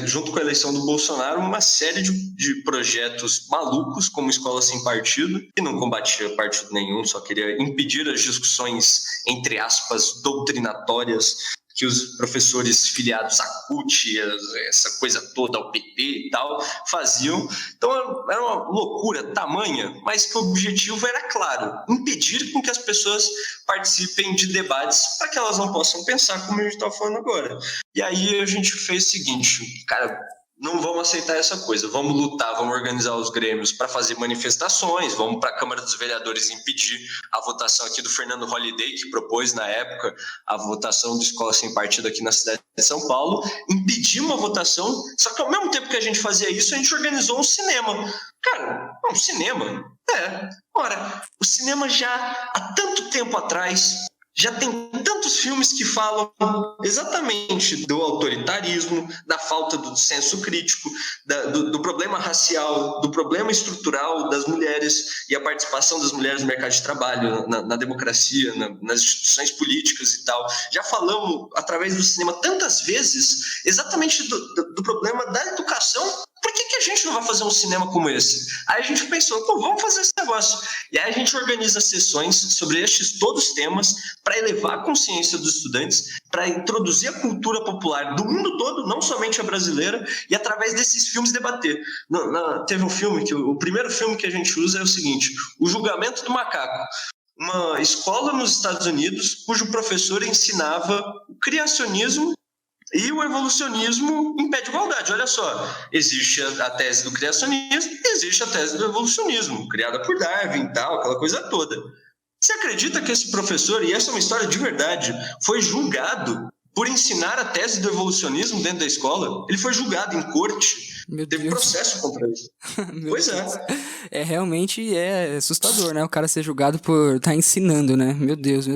junto com a eleição do Bolsonaro, uma série de projetos malucos, como Escola Sem Partido, que não combatia partido nenhum, só queria impedir as discussões, entre aspas, doutrinatórias, que os professores filiados à CUT, essa coisa toda, ao PP e tal, faziam. Então, era uma loucura tamanha, mas que o objetivo era claro, impedir com que as pessoas participem de debates para que elas não possam pensar como a gente está falando agora. E aí a gente fez o seguinte, cara, não vamos aceitar essa coisa, vamos lutar, vamos organizar os grêmios para fazer manifestações, vamos para a Câmara dos Vereadores impedir a votação aqui do Fernando Holliday, que propôs na época a votação do Escola Sem Partido aqui na cidade de São Paulo, impedimos a votação, só que ao mesmo tempo que a gente fazia isso, a gente organizou um cinema. Cara, um cinema? Ora, o cinema já há tanto tempo atrás... Já tem tantos filmes que falam exatamente do autoritarismo, da falta do senso crítico, do problema racial, do problema estrutural das mulheres e a participação das mulheres no mercado de trabalho, na democracia, nas instituições políticas e tal. Já falamos, através do cinema, tantas vezes, exatamente do problema da educação. Por que a gente não vai fazer um cinema como esse? Aí a gente pensou, vamos fazer esse negócio. E aí a gente organiza sessões sobre estes todos temas para elevar a consciência dos estudantes, para introduzir a cultura popular do mundo todo, não somente a brasileira, e através desses filmes debater. Teve um filme, o primeiro filme que a gente usa é o seguinte, O Julgamento do Macaco. Uma escola nos Estados Unidos cujo professor ensinava o criacionismo E o evolucionismo impede a igualdade. Olha só, existe a tese do criacionismo, existe a tese do evolucionismo, criada por Darwin e tal, aquela coisa toda. Você acredita que esse professor, e essa é uma história de verdade, foi julgado por ensinar a tese do evolucionismo dentro da escola? Ele foi julgado em corte. Teve processo contra isso. Pois é. Realmente é assustador, né? O cara ser julgado por estar ensinando, né? Meu Deus.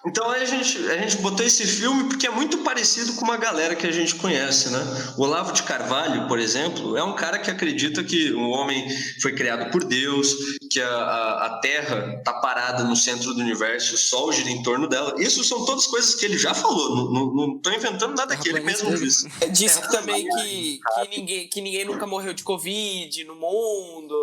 Então a gente botou esse filme porque é muito parecido com uma galera que a gente conhece, né? O Olavo de Carvalho, por exemplo, é um cara que acredita que o homem foi criado por Deus, que a Terra está parada no centro do universo, o Sol gira em torno dela. Isso são todas coisas que ele já falou, não estou inventando nada que ele mesmo disse. Disse também que ninguém nunca morreu de Covid no mundo.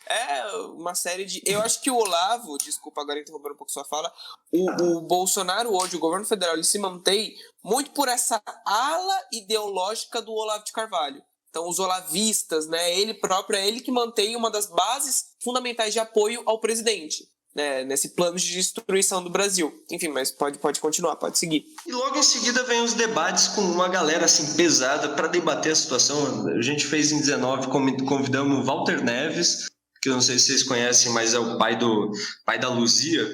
É uma série de... Eu acho que o Olavo, desculpa agora interromper um pouco sua fala, o Bolsonaro hoje, o governo federal, ele se mantém muito por essa ala ideológica do Olavo de Carvalho. Então, os olavistas, né, ele próprio, é ele que mantém uma das bases fundamentais de apoio ao presidente, né, nesse plano de destruição do Brasil. Enfim, mas pode continuar, pode seguir. E logo em seguida vem os debates com uma galera assim pesada para debater a situação. A gente fez em 19, convidamos Walter Neves, que eu não sei se vocês conhecem, mas é o pai da Luzia,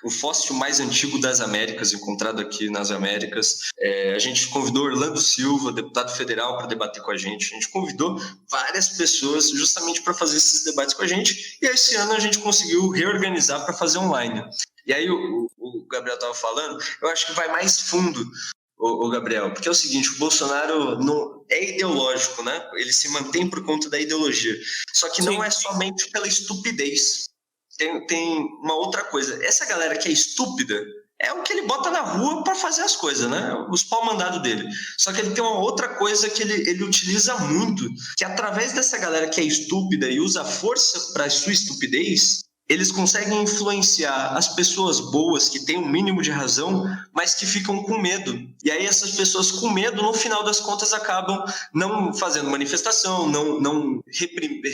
o fóssil mais antigo das Américas, encontrado aqui nas Américas. A gente convidou Orlando Silva, deputado federal, para debater com a gente. A gente convidou várias pessoas justamente para fazer esses debates com a gente, e esse ano a gente conseguiu reorganizar para fazer online. E aí o Gabriel estava falando, eu acho que vai mais fundo, o Gabriel, porque é o seguinte, o Bolsonaro não é ideológico, né? Ele se mantém por conta da ideologia. Só que não é somente pela estupidez. Tem uma outra coisa. Essa galera que é estúpida é o que ele bota na rua para fazer as coisas, né? Os pau mandado dele. Só que ele tem uma outra coisa que ele utiliza muito, que através dessa galera que é estúpida e usa força para sua estupidez, eles conseguem influenciar as pessoas boas que têm um mínimo de razão, mas que ficam com medo. E aí essas pessoas com medo, no final das contas, acabam não fazendo manifestação, não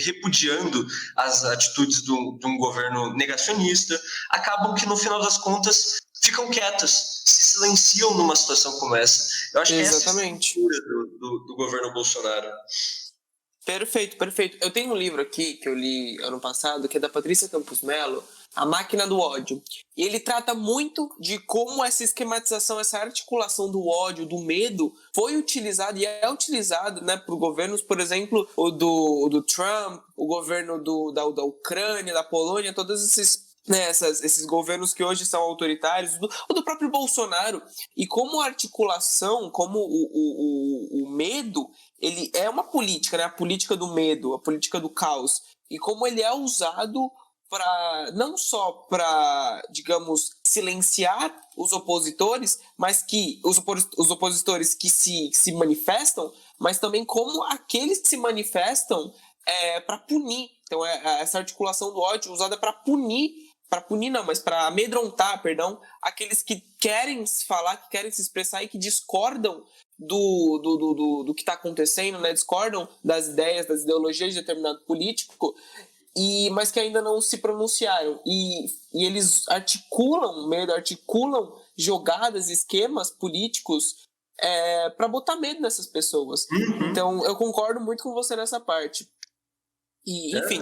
repudiando as atitudes de um governo negacionista. Acabam que, no final das contas, ficam quietas, se silenciam numa situação como essa. Eu acho que essa é a cultura do governo Bolsonaro. Perfeito. Eu tenho um livro aqui que eu li ano passado, que é da Patrícia Campos Mello, A Máquina do Ódio. E ele trata muito de como essa esquematização, essa articulação do ódio, do medo, foi utilizado e é utilizado, né, por governos, por exemplo, o do Trump, o governo da Ucrânia, da Polônia, todos esses governos que hoje são autoritários, o do próprio Bolsonaro, e como a articulação, como o medo, ele é uma política, né? A política do medo, a política do caos, e como ele é usado não só para, digamos, silenciar os opositores, mas que os opositores que se manifestam, mas também como aqueles que se manifestam para punir. Então, essa articulação do ódio usada para punir não, mas para amedrontar, aqueles que querem se falar, que querem se expressar e que discordam do que está acontecendo, né? Discordam das ideias, das ideologias de determinado político, mas que ainda não se pronunciaram. E eles articulam jogadas, esquemas políticos para botar medo nessas pessoas. Uhum. Então, eu concordo muito com você nessa parte. E, enfim.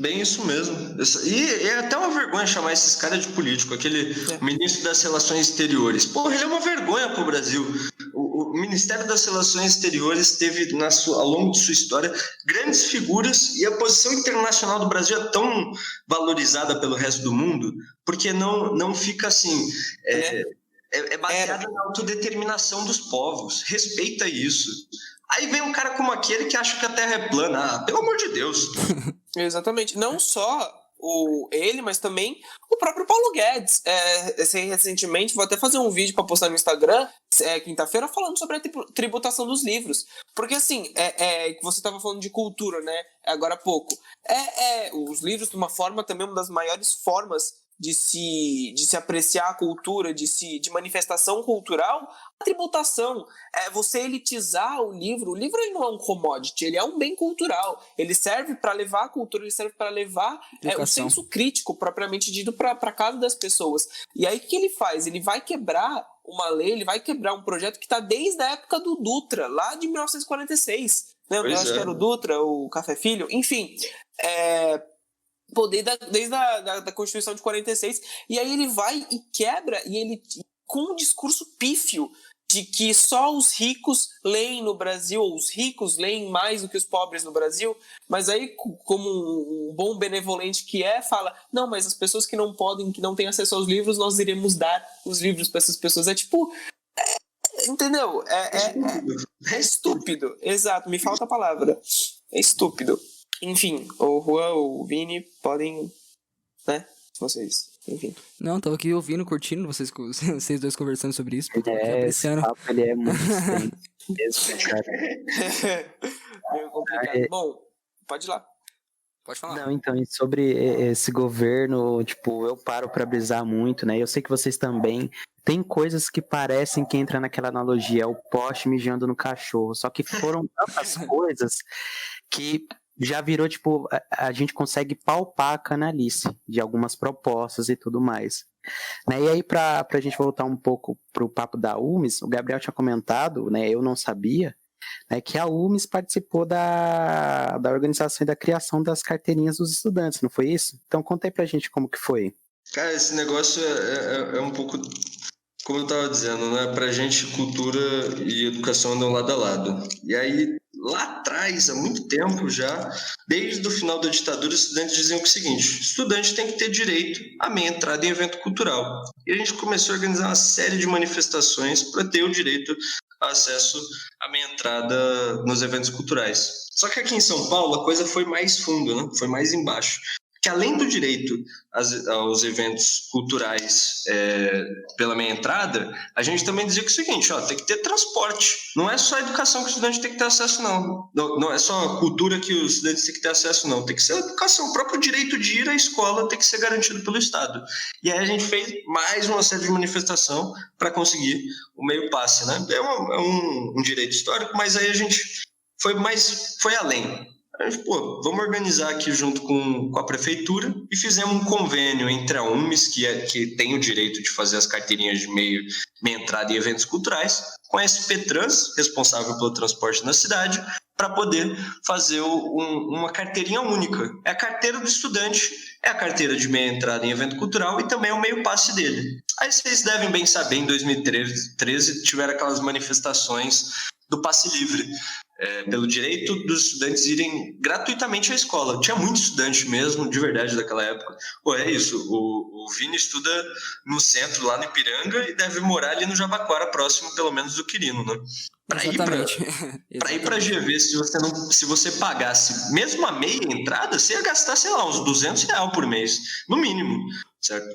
Bem isso mesmo. E é até uma vergonha chamar esses caras de político, aquele ministro das Relações Exteriores. Porra, ele é uma vergonha pro Brasil. O Ministério das Relações Exteriores teve, ao longo de sua história, grandes figuras, e a posição internacional do Brasil é tão valorizada pelo resto do mundo, porque não fica assim... É baseado na autodeterminação dos povos. Respeita isso. Aí vem um cara como aquele que acha que a Terra é plana. Pelo amor de Deus. Exatamente. Não só ele, mas também o próprio Paulo Guedes. Recentemente, vou até fazer um vídeo para postar no Instagram, quinta-feira, falando sobre a tributação dos livros. Porque, assim, você estava falando de cultura, né? Agora há pouco. Os livros, de uma forma, também uma das maiores formas de se apreciar a cultura, de manifestação cultural, a tributação. Você elitizar o livro ele não é um commodity, ele é um bem cultural, ele serve para levar a cultura, ele serve para levar o senso crítico propriamente dito para casa das pessoas. E aí o que ele faz? Ele vai quebrar uma lei, ele vai quebrar um projeto que está desde a época do Dutra, lá de 1946. Né? Eu acho que era o Dutra, o Café Filho, enfim. Desde a Constituição de 46. E aí ele vai e quebra, e ele com um discurso pífio de que só os ricos leem no Brasil, ou os ricos leem mais do que os pobres no Brasil, mas aí, como um bom benevolente que fala, não, mas as pessoas que não podem, que não têm acesso aos livros, nós iremos dar os livros para essas pessoas. É tipo... entendeu? É estúpido. Exato, me falta a palavra. É estúpido. Enfim, o Juan ou o Vini podem... né? Vocês... enfim. Não, tô aqui ouvindo, curtindo vocês dois conversando sobre isso. Esse papo, ele é muito extenso, cara. Meio complicado. Bom, pode ir lá. Pode falar. Não, então, e sobre esse governo, tipo, eu paro pra brisar muito, né? Eu sei que vocês também. Tem coisas que parecem que entra naquela analogia, é o poste mijando no cachorro. Só que foram tantas coisas que já virou, tipo, a gente consegue palpar a canalice de algumas propostas e tudo mais. Né? E aí, pra gente voltar um pouco pro papo da UMES, o Gabriel tinha comentado, né, eu não sabia, né, que a UMES participou da organização e da criação das carteirinhas dos estudantes, não foi isso? Então conta aí pra gente como que foi. Cara, esse negócio é um pouco, como eu tava dizendo, né? Pra gente, cultura e educação andam lado a lado. E aí, lá atrás, há muito tempo já, desde o final da ditadura, os estudantes diziam o seguinte: estudante tem que ter direito à meia entrada em evento cultural. E a gente começou a organizar uma série de manifestações para ter o direito a acesso à meia entrada nos eventos culturais. Só que aqui em São Paulo a coisa foi mais fundo, né? Foi mais embaixo. Que além do direito aos eventos culturais pela meia entrada, a gente também dizia que é o seguinte, tem que ter transporte. Não é só a educação que o estudante tem que ter acesso, não. Não é só a cultura que os estudantes têm que ter acesso, não. Tem que ser a educação. O próprio direito de ir à escola tem que ser garantido pelo Estado. E aí a gente fez mais uma série de manifestação para conseguir o meio passe, né? É um direito histórico, mas aí a gente foi além. A gente, vamos organizar aqui junto com a prefeitura e fizemos um convênio entre a UMES, que tem o direito de fazer as carteirinhas de meia entrada em eventos culturais, com a SP Trans, responsável pelo transporte na cidade, para poder fazer uma carteirinha única. É a carteira do estudante, é a carteira de meia entrada em evento cultural e também é o meio passe dele. Aí vocês devem bem saber, em 2013 tiveram aquelas manifestações do passe livre, pelo direito dos estudantes irem gratuitamente à escola. Tinha muito estudante mesmo, de verdade, daquela época. É isso, o Vini estuda no centro, lá no Ipiranga, e deve morar ali no Jabaquara, próximo, pelo menos, do Quirino, né? Para ir para GV, se você pagasse mesmo a meia entrada, você ia gastar, sei lá, uns R$200 por mês, no mínimo, certo?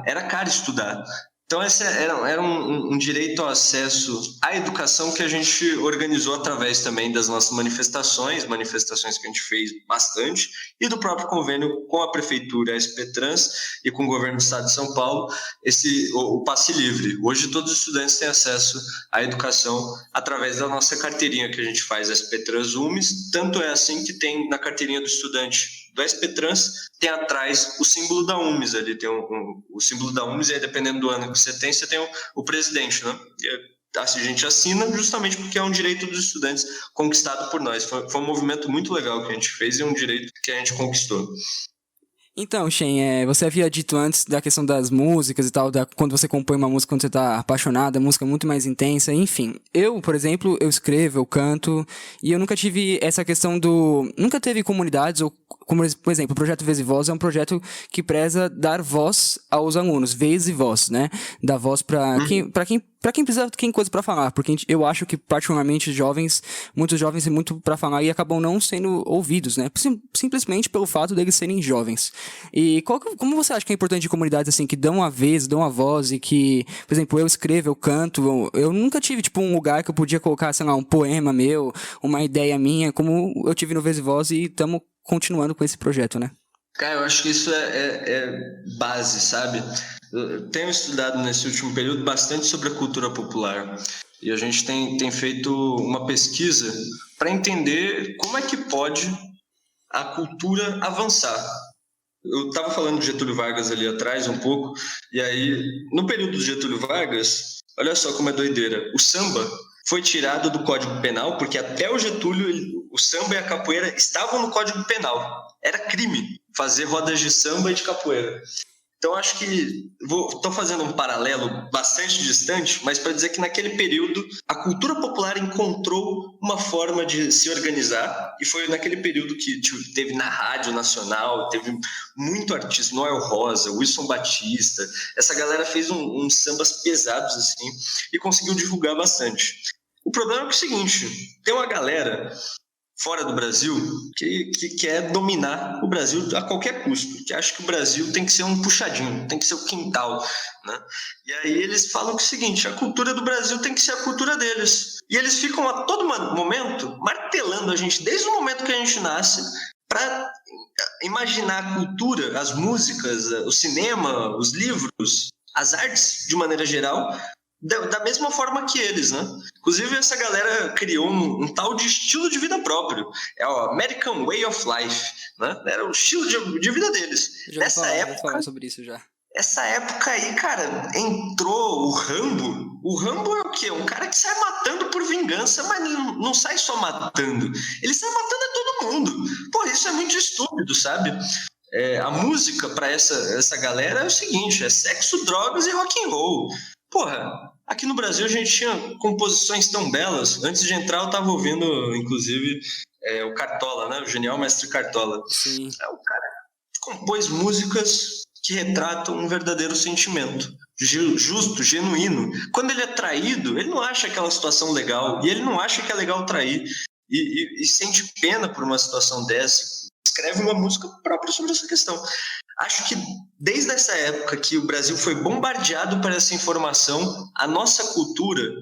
Era caro estudar. Então, esse era um direito ao acesso à educação que a gente organizou através também das nossas manifestações que a gente fez bastante, e do próprio convênio com a Prefeitura, a SP Trans, e com o Governo do Estado de São Paulo, o passe livre. Hoje, todos os estudantes têm acesso à educação através da nossa carteirinha que a gente faz, a SP Trans UMES. Tanto é assim que tem na carteirinha do estudante do SP Trans, tem atrás o símbolo da UMES ali, tem o símbolo da UMES, e aí dependendo do ano que você tem o presidente, né? E a gente assina justamente porque é um direito dos estudantes conquistado por nós. Foi um movimento muito legal que a gente fez e um direito que a gente conquistou. Então, Shen, você havia dito antes da questão das músicas e tal, quando você compõe uma música, quando você tá apaixonado, a música é muito mais intensa, enfim. Eu, por exemplo, eu escrevo, eu canto, e eu nunca tive essa questão nunca teve comunidades, ou, como, por exemplo, o projeto Vez e Voz é um projeto que preza dar voz aos alunos, vez e voz, né? Dar voz pra quem precisa, tem coisa pra falar, porque eu acho que particularmente muitos jovens têm muito pra falar e acabam não sendo ouvidos, né? Simplesmente pelo fato deles serem jovens. E como você acha que é importante de comunidades assim, que dão a vez, dão a voz e que, por exemplo, eu escrevo, eu canto, eu nunca tive tipo um lugar que eu podia colocar, sei lá, um poema meu, uma ideia minha, como eu tive no Vez e Voz, e estamos continuando com esse projeto, né? Cara, eu acho que isso é base, sabe? Eu tenho estudado nesse último período bastante sobre a cultura popular e a gente tem feito uma pesquisa para entender como é que pode a cultura avançar. Eu estava falando de Getúlio Vargas ali atrás um pouco, e aí, no período do Getúlio Vargas, olha só como é doideira, o samba foi tirado do Código Penal, porque até o Getúlio, o samba e a capoeira estavam no Código Penal. Era crime fazer rodas de samba e de capoeira. Então, acho que estou fazendo um paralelo bastante distante, mas para dizer que naquele período a cultura popular encontrou uma forma de se organizar, e foi naquele período que teve na Rádio Nacional, teve muito artista, Noel Rosa, Wilson Batista, essa galera fez uns sambas pesados assim e conseguiu divulgar bastante. O problema é o seguinte, tem uma galera fora do Brasil que quer dominar o Brasil a qualquer custo, que acha que o Brasil tem que ser um puxadinho, tem que ser o quintal, né? E aí eles falam que é o seguinte, a cultura do Brasil tem que ser a cultura deles. E eles ficam a todo momento martelando a gente, desde o momento que a gente nasce, para imaginar a cultura, as músicas, o cinema, os livros, as artes de maneira geral, da mesma forma que eles, né? Inclusive, essa galera criou um tal de estilo de vida próprio. É o American Way of Life, né? Era o estilo de vida deles. Nessa época, falar sobre isso já. Essa época aí, cara, entrou o Rambo. O Rambo é o quê? Um cara que sai matando por vingança, mas não sai só matando. Ele sai matando a todo mundo. Pô, isso é muito estúpido, sabe? A música pra essa galera é o seguinte, é sexo, drogas e rock and roll. Porra, aqui no Brasil a gente tinha composições tão belas. Antes de entrar eu tava ouvindo, inclusive, o Cartola, né? O genial mestre Cartola. Sim. O cara compôs músicas que retratam um verdadeiro sentimento. Justo, genuíno. Quando ele é traído, ele não acha aquela situação legal. E ele não acha que é legal trair. E sente pena por uma situação dessa. Escreve uma música própria sobre essa questão. Acho que desde essa época que o Brasil foi bombardeado por essa informação, a nossa cultura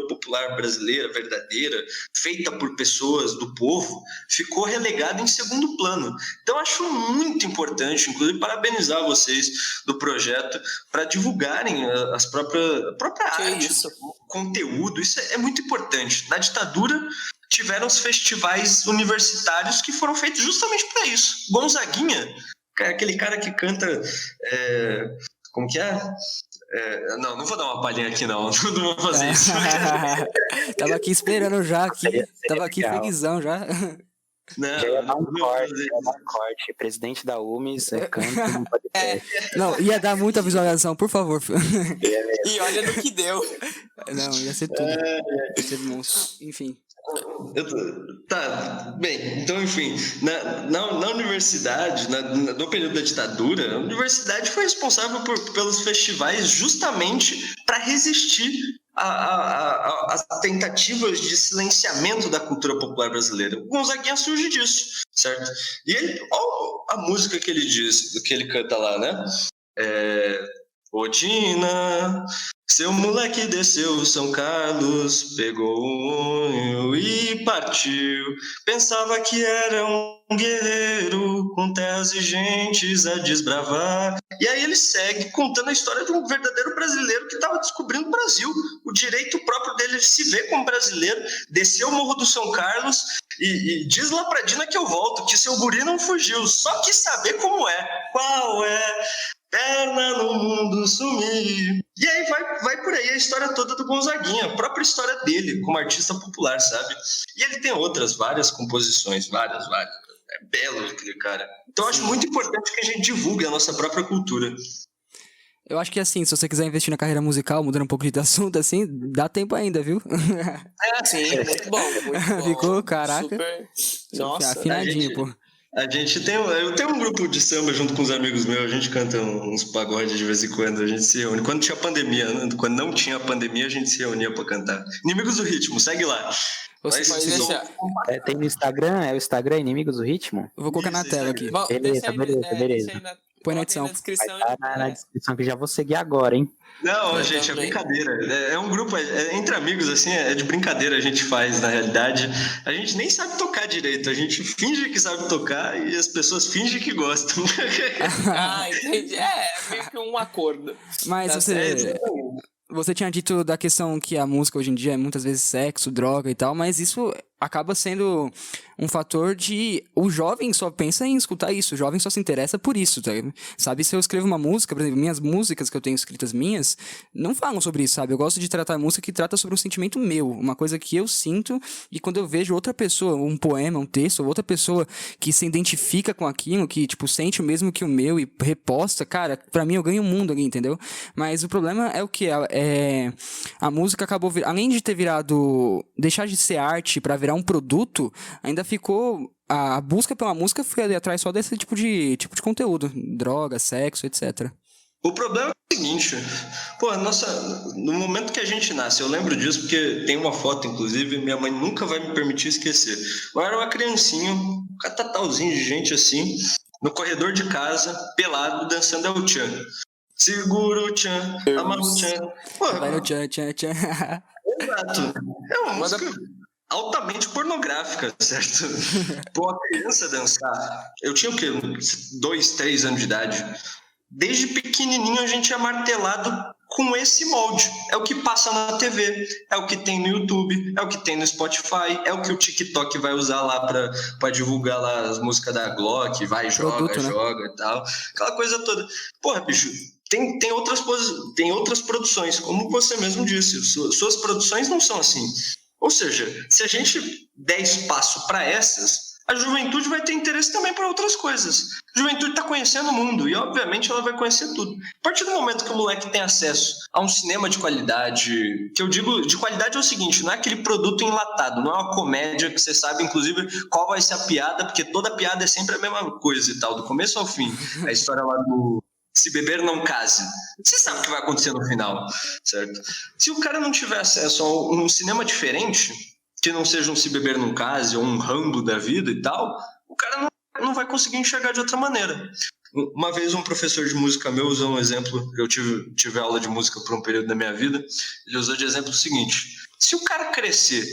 popular brasileira, verdadeira, feita por pessoas do povo, ficou relegada em segundo plano. Então acho muito importante, inclusive parabenizar vocês do projeto para divulgarem a própria arte, o conteúdo, isso é muito importante. Na ditadura tiveram os festivais universitários que foram feitos justamente para isso. Gonzaguinha, aquele cara que canta... como que é? Não vou dar uma palhinha aqui, não. Não vou fazer isso. Tava aqui esperando já. Tava aqui felizão já. Não, já ia dar um corte. Presidente da UMES, canta no podcast. Não, ia dar muita visualização, por favor. E olha no que deu. Não, ia ser tudo. Ia ser monstro. Enfim. Tá, bem, então enfim, na universidade, no período da ditadura, a universidade foi responsável pelos festivais justamente para resistir às tentativas de silenciamento da cultura popular brasileira. O Gonzaguinha surge disso, certo? E ele, olha a música que ele diz, que ele canta lá, né? Odina, seu moleque desceu São Carlos, pegou um unho e partiu. Pensava que era um guerreiro, com terras e gentes a desbravar. E aí ele segue contando a história de um verdadeiro brasileiro que estava descobrindo o Brasil. O direito próprio dele de se ver como brasileiro, desceu o Morro do São Carlos e diz lá pra Dina que eu volto, que seu guri não fugiu, só quis saber como é, qual é... perna no mundo sumir. E aí vai por aí a história toda do Gonzaguinha, a própria história dele como artista popular, sabe? E ele tem várias composições, várias. É belo aquele cara. Então eu acho muito importante que a gente divulgue a nossa própria cultura. Eu acho que assim, se você quiser investir na carreira musical, mudando um pouco de assunto, assim, dá tempo ainda, viu? Sim, muito bom. Ficou, caraca. Super. Nossa, afinadinho, pô. Eu tenho um grupo de samba junto com os amigos meus, a gente canta uns pagodes de vez em quando, a gente se reúne. Quando tinha pandemia, quando não tinha pandemia, a gente se reunia pra cantar. Inimigos do Ritmo, segue lá. Tem no Instagram, o Instagram Inimigos do Ritmo? Eu vou colocar na tela aqui. Beleza. Põe na edição. Na descrição que já vou seguir agora, hein? Não, gente, é brincadeira. É um grupo, entre amigos, assim, é de brincadeira a gente faz, na realidade. A gente nem sabe tocar direito, a gente finge que sabe tocar e as pessoas fingem que gostam. Entendi. Meio que um acordo. Mas você tinha dito da questão que a música hoje em dia é muitas vezes sexo, droga e tal, mas isso acaba sendo um fator de... O jovem só pensa em escutar isso, o jovem só se interessa por isso, tá? Sabe, se eu escrevo uma música, por exemplo, minhas músicas que eu tenho escritas minhas, não falam sobre isso, sabe? Eu gosto de tratar a música que trata sobre um sentimento meu, uma coisa que eu sinto, e quando eu vejo outra pessoa, um poema, um texto, ou outra pessoa que se identifica com aquilo, que, tipo, sente o mesmo que o meu e reposta, cara, pra mim eu ganho o mundo ali, entendeu? Mas o problema é o que? A música acabou... Além de ter virado... Deixar de ser arte pra virar um produto, ainda ficou... A busca pela música foi ali atrás só desse tipo de conteúdo. Droga, sexo, etc. O problema é o seguinte, pô, no momento que a gente nasce, eu lembro disso porque tem uma foto, inclusive, minha mãe nunca vai me permitir esquecer. Eu era uma criancinha, um catatalzinho de gente assim, no corredor de casa, pelado, dançando El Chan. Segura o Chan, amarra o Chan. Porra, Vai no tchan, tchan, tchan. exato. É uma música altamente pornográfica, certo? Pra uma criança dançar. Eu tinha o quê? 2, 3 anos de idade. Desde pequenininho a gente é martelado com esse molde. É o que passa na TV, é o que tem no YouTube, é o que tem no Spotify, é o que o TikTok vai usar lá pra divulgar lá as músicas da Glock, vai, Produto, joga e tal. Aquela coisa toda. Porra, bicho, tem outras produções, como você mesmo disse. Suas produções não são assim. Ou seja, se a gente der espaço para essas, a juventude vai ter interesse também para outras coisas. A juventude está conhecendo o mundo e, obviamente, ela vai conhecer tudo. A partir do momento que o moleque tem acesso a um cinema de qualidade, que eu digo de qualidade é o seguinte, não é aquele produto enlatado, não é uma comédia que você sabe, inclusive, qual vai ser a piada, porque toda piada é sempre a mesma coisa e tal, do começo ao fim. A história lá do Se Beber Não Case. Você sabe o que vai acontecer no final, certo? Se o cara não tiver acesso a um cinema diferente, que não seja um Se Beber Não Case ou um Rambo da vida e tal, o cara não vai conseguir enxergar de outra maneira. Uma vez um professor de música meu usou um exemplo, eu tive aula de música por um período da minha vida, ele usou de exemplo o seguinte: se o cara crescer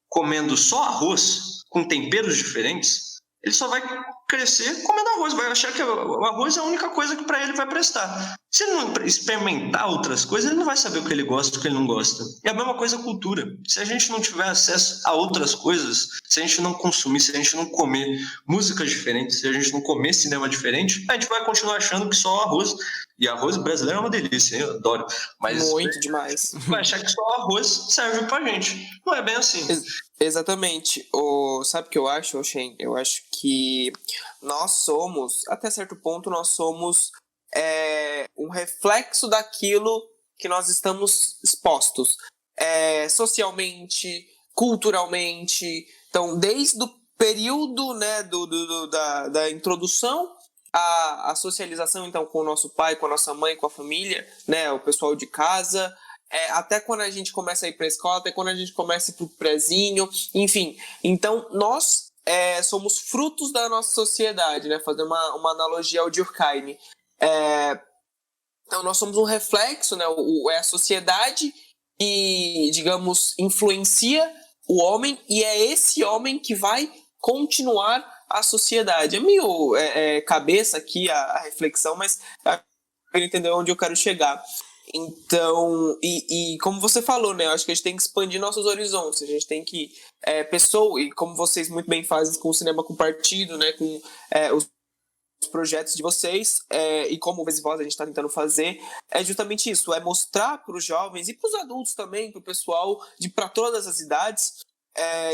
comendo só arroz, com temperos diferentes, ele só vai crescer comendo arroz, vai achar que o arroz é a única coisa que para ele vai prestar. Se ele não experimentar outras coisas, ele não vai saber o que ele gosta e o que ele não gosta. E a mesma coisa a cultura. Se a gente não tiver acesso a outras coisas, se a gente não consumir, se a gente não comer músicas diferentes, se a gente não comer cinema diferente, a gente vai continuar achando que só arroz, e arroz brasileiro é uma delícia, hein? Eu adoro. Mas muito demais. Vai achar que só arroz serve pra gente. Não é bem assim. Exatamente. Sabe o que eu acho, Shen? Eu acho que nós somos, até certo ponto, nós somos um reflexo daquilo que nós estamos expostos. Socialmente, culturalmente. Então, desde o período, né, da introdução à socialização, então, com o nosso pai, com a nossa mãe, com a família, né, o pessoal de casa... até quando a gente começa a ir para a escola, até quando a gente começa a ir para o prezinho, enfim. Então, nós somos frutos da nossa sociedade, né? Fazendo uma analogia ao Durkheim. Então, nós somos um reflexo, né? É a sociedade que, digamos, influencia o homem, e é esse homem que vai continuar a sociedade. É meio cabeça aqui a reflexão, mas eu entender onde eu quero chegar. Então, e como você falou, né, eu acho que a gente tem que expandir nossos horizontes, a gente tem que, e como vocês muito bem fazem com o cinema compartido, né, com os projetos de vocês, e como o Vez em Voz a gente está tentando fazer, é justamente isso, é mostrar para os jovens e para os adultos também, para o pessoal, para todas as idades,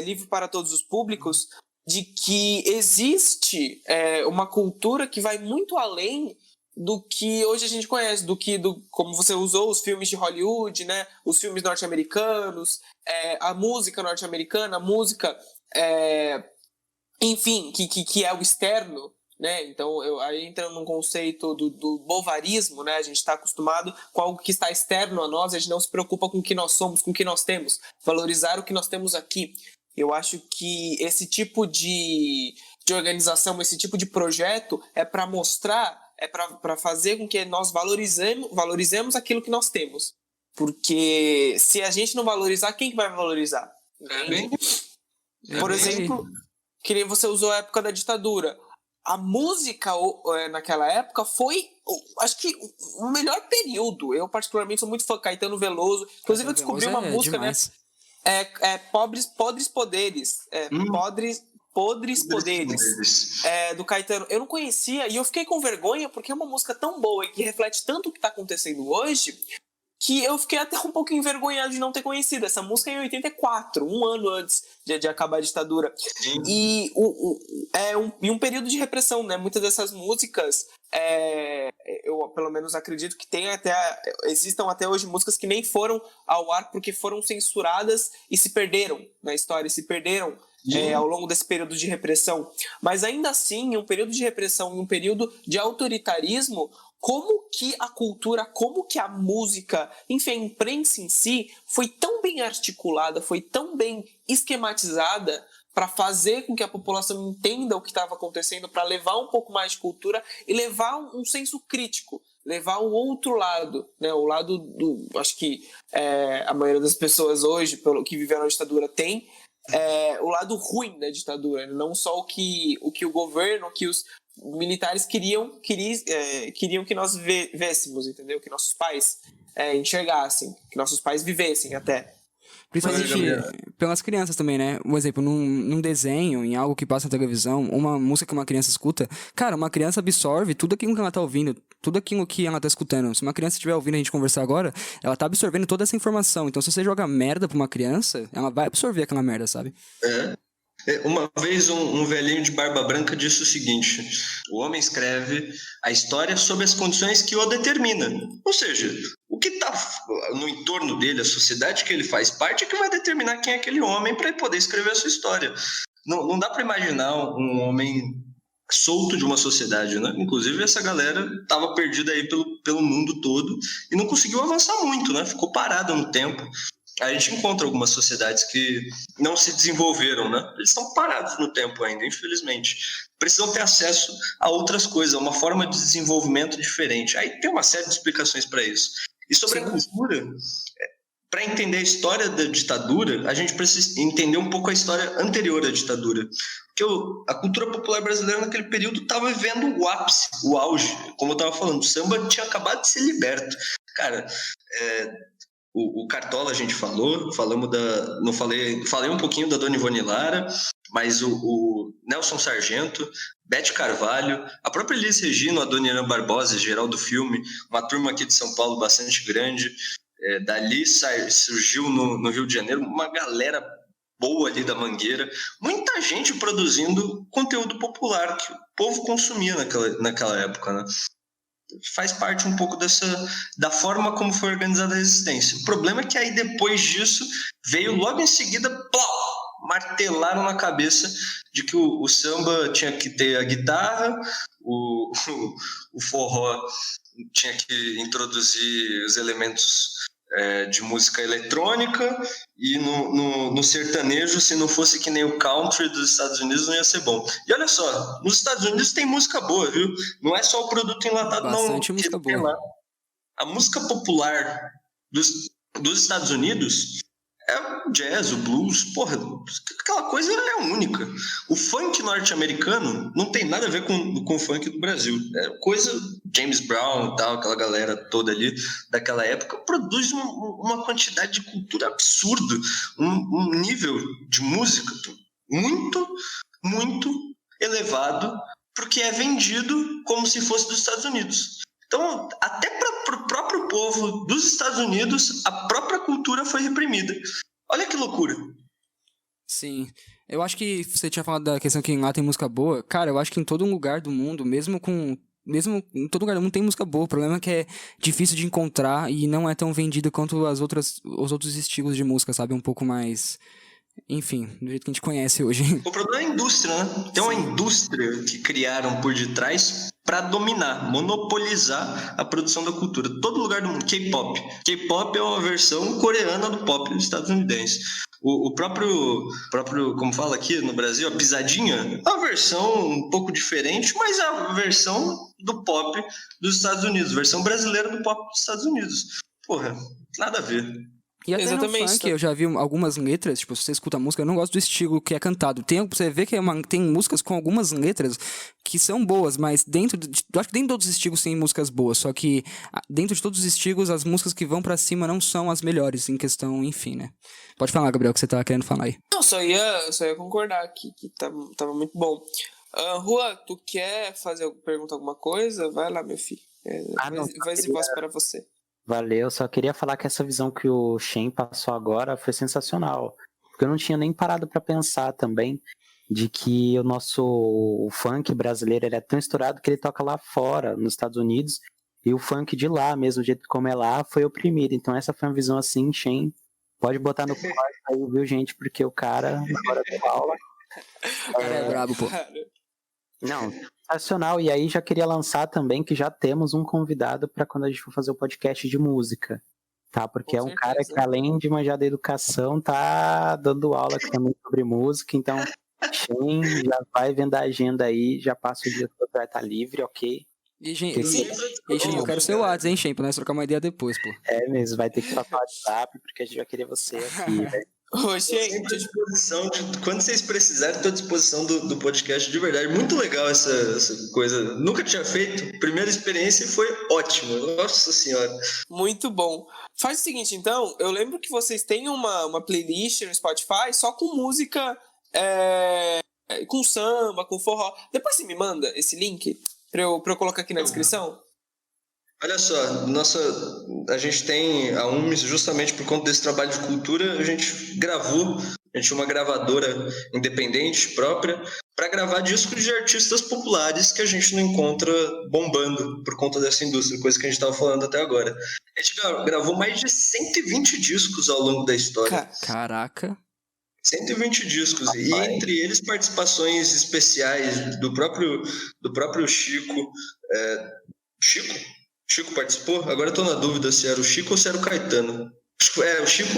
livre para todos os públicos, de que existe uma cultura que vai muito além do que hoje a gente conhece, como você usou, os filmes de Hollywood, né, os filmes norte-americanos, a música norte-americana, a música, enfim, que é o externo, né, então aí entra num conceito do bovarismo, né, a gente está acostumado com algo que está externo a nós, a gente não se preocupa com o que nós somos, com o que nós temos, valorizar o que nós temos aqui. Eu acho que esse tipo de organização, esse tipo de projeto é para mostrar, para fazer com que nós valorizemos aquilo que nós temos. Porque se a gente não valorizar, quem que vai valorizar? Por exemplo, que nem você usou a época da ditadura. A música naquela época foi, acho que, o melhor período. Eu particularmente sou muito fã de Caetano Veloso. Inclusive eu descobri uma música, demais, né? Podres Poderes. Podres Poderes. Do Caetano. Eu não conhecia e eu fiquei com vergonha porque é uma música tão boa e que reflete tanto o que está acontecendo hoje que eu fiquei até um pouco envergonhado de não ter conhecido. Essa música é em 84, um ano antes de acabar a ditadura. Sim. E um período de repressão, né? Muitas dessas músicas, eu pelo menos acredito que existam até hoje músicas que nem foram ao ar porque foram censuradas e se perderam na história, se perderam ao longo desse período de repressão. Mas ainda assim, em um período de repressão, em um período de autoritarismo, como que a cultura, como que a música, enfim, a imprensa em si, foi tão bem articulada, foi tão bem esquematizada para fazer com que a população entenda o que estava acontecendo, para levar um pouco mais de cultura e levar um senso crítico, levar o outro lado, né? O lado do... Acho que a maioria das pessoas hoje, pelo que viveram a ditadura, tem o lado ruim da ditadura, não só o que o governo, que os militares queriam que nós vêssemos, entendeu? Que nossos pais enxergassem, que nossos pais vivessem até. Principalmente pelas crianças também, né? Um exemplo, num desenho, em algo que passa na televisão, uma música que uma criança escuta, cara, uma criança absorve tudo aquilo que ela tá ouvindo, tudo aquilo que ela tá escutando. Se uma criança estiver ouvindo a gente conversar agora, ela tá absorvendo toda essa informação. Então, se você joga merda pra uma criança, ela vai absorver aquela merda, sabe? Uma vez um velhinho de barba branca disse o seguinte: o homem escreve a história sob as condições que o determina. Ou seja, o que está no entorno dele, a sociedade que ele faz parte, é que vai determinar quem é aquele homem para ele poder escrever a sua história. Não dá para imaginar um homem solto de uma sociedade, né? Inclusive essa galera estava perdida aí pelo mundo todo e não conseguiu avançar muito, né? Ficou parada no tempo. A gente encontra algumas sociedades que não se desenvolveram, né? Eles estão parados no tempo ainda, infelizmente. Precisam ter acesso a outras coisas, a uma forma de desenvolvimento diferente. Aí tem uma série de explicações para isso. E sobre a cultura, para entender a história da ditadura, a gente precisa entender um pouco a história anterior à ditadura. Porque a cultura popular brasileira naquele período estava vivendo o ápice, o auge. Como eu estava falando, o samba tinha acabado de ser liberto. Cara, o Cartola a gente falei um pouquinho da Dona Ivone Lara, mas o Nelson Sargento, Bete Carvalho, a própria Elis Regina, a Dona Irã Barbosa, geral do filme, uma turma aqui de São Paulo bastante grande, dali surgiu no Rio de Janeiro uma galera boa ali da Mangueira, muita gente produzindo conteúdo popular que o povo consumia naquela época, né? Faz parte um pouco da forma como foi organizada a resistência. O problema é que aí depois disso veio logo em seguida, martelaram na cabeça de que o samba tinha que ter a guitarra, o forró tinha que introduzir os elementos de música eletrônica, e no sertanejo, se não fosse que nem o country dos Estados Unidos, não ia ser bom. E olha só, nos Estados Unidos tem música boa, viu? Não é só o produto enlatado, bastante não. Música boa. A música popular dos Estados Unidos é o jazz, o blues, porra, aquela coisa é única. O funk norte-americano não tem nada a ver com o funk do Brasil. É coisa James Brown e tal, aquela galera toda ali daquela época, produz uma quantidade de cultura absurda, um nível de música muito, muito elevado, porque é vendido como se fosse dos Estados Unidos. Então, até para o próprio povo dos Estados Unidos, a própria cultura foi reprimida. Olha que loucura. Sim. Eu acho que você tinha falado da questão que lá tem música boa. Cara, eu acho que em todo lugar do mundo, mesmo em todo lugar do mundo tem música boa. O problema é que é difícil de encontrar e não é tão vendido quanto os outros estilos de música, sabe? Um pouco mais... Enfim, do jeito que a gente conhece hoje. O problema é a indústria, né? Tem uma indústria que criaram por detrás para dominar, monopolizar a produção da cultura. Todo lugar do mundo. K-pop. K-pop é uma versão coreana do pop estadunidense. O próprio, como fala aqui no Brasil, a pisadinha, é uma versão um pouco diferente, mas é a versão do pop dos Estados Unidos, versão brasileira do pop dos Estados Unidos. Porra, nada a ver. E até Exatamente, no funk, tá? eu já vi algumas letras, tipo, se você escuta a música, eu não gosto do estilo que é cantado. Você vê que tem músicas com algumas letras que são boas, mas eu acho que dentro de todos os estilos tem músicas boas, só que dentro de todos os estilos, as músicas que vão pra cima não são as melhores em questão, enfim, né? Pode falar, Gabriel, o que você tava querendo falar aí. Não, só ia concordar aqui, que tava muito bom. Juan, tu quer perguntar alguma coisa? Vai lá, meu filho. Não, Voz e voz para você. Valeu, só queria falar que essa visão que o Shen passou agora foi sensacional. Porque eu não tinha nem parado para pensar também de que o funk brasileiro ele é tão estourado que ele toca lá fora, nos Estados Unidos, e o funk de lá, mesmo do jeito como é lá, foi oprimido. Então essa foi uma visão assim, Shen, pode botar no quarto aí, viu, gente? Porque o cara, na hora da aula... O cara é brabo, pô. Não, sensacional. E aí já queria lançar também que já temos um convidado para quando a gente for fazer o podcast de música, tá? Porque Com é um cara certeza. que além de manjar da educação, tá dando aula aqui também sobre música. Então, Shen, já vai vendo a agenda aí, já passa o dia todo, vai estar livre, ok? E, Shen, eu quero ser o WhatsApp, hein, Shen, pra nós trocar uma ideia depois, pô. É mesmo, vai ter que passar o WhatsApp, porque a gente vai querer você aqui, velho. Ô, Tô Shen, sempre à disposição, quando vocês precisarem, estou à disposição do podcast de verdade. Muito legal essa coisa. Nunca tinha feito. Primeira experiência e foi ótimo. Nossa senhora. muito bom. Faz o seguinte, então, eu lembro que vocês têm uma playlist no Spotify só com música, com samba, com forró. Depois você me manda esse link pra eu colocar aqui na descrição. Olha só, a gente tem a UMS, justamente por conta desse trabalho de cultura, a gente tinha uma gravadora independente própria, para gravar discos de artistas populares que a gente não encontra bombando por conta dessa indústria, coisa que a gente estava falando até agora. A gente gravou mais de 120 discos ao longo da história. Caraca. 120 discos, e entre eles participações especiais do próprio Chico. Chico participou? Agora eu tô na dúvida se era o Chico ou se era o Caetano.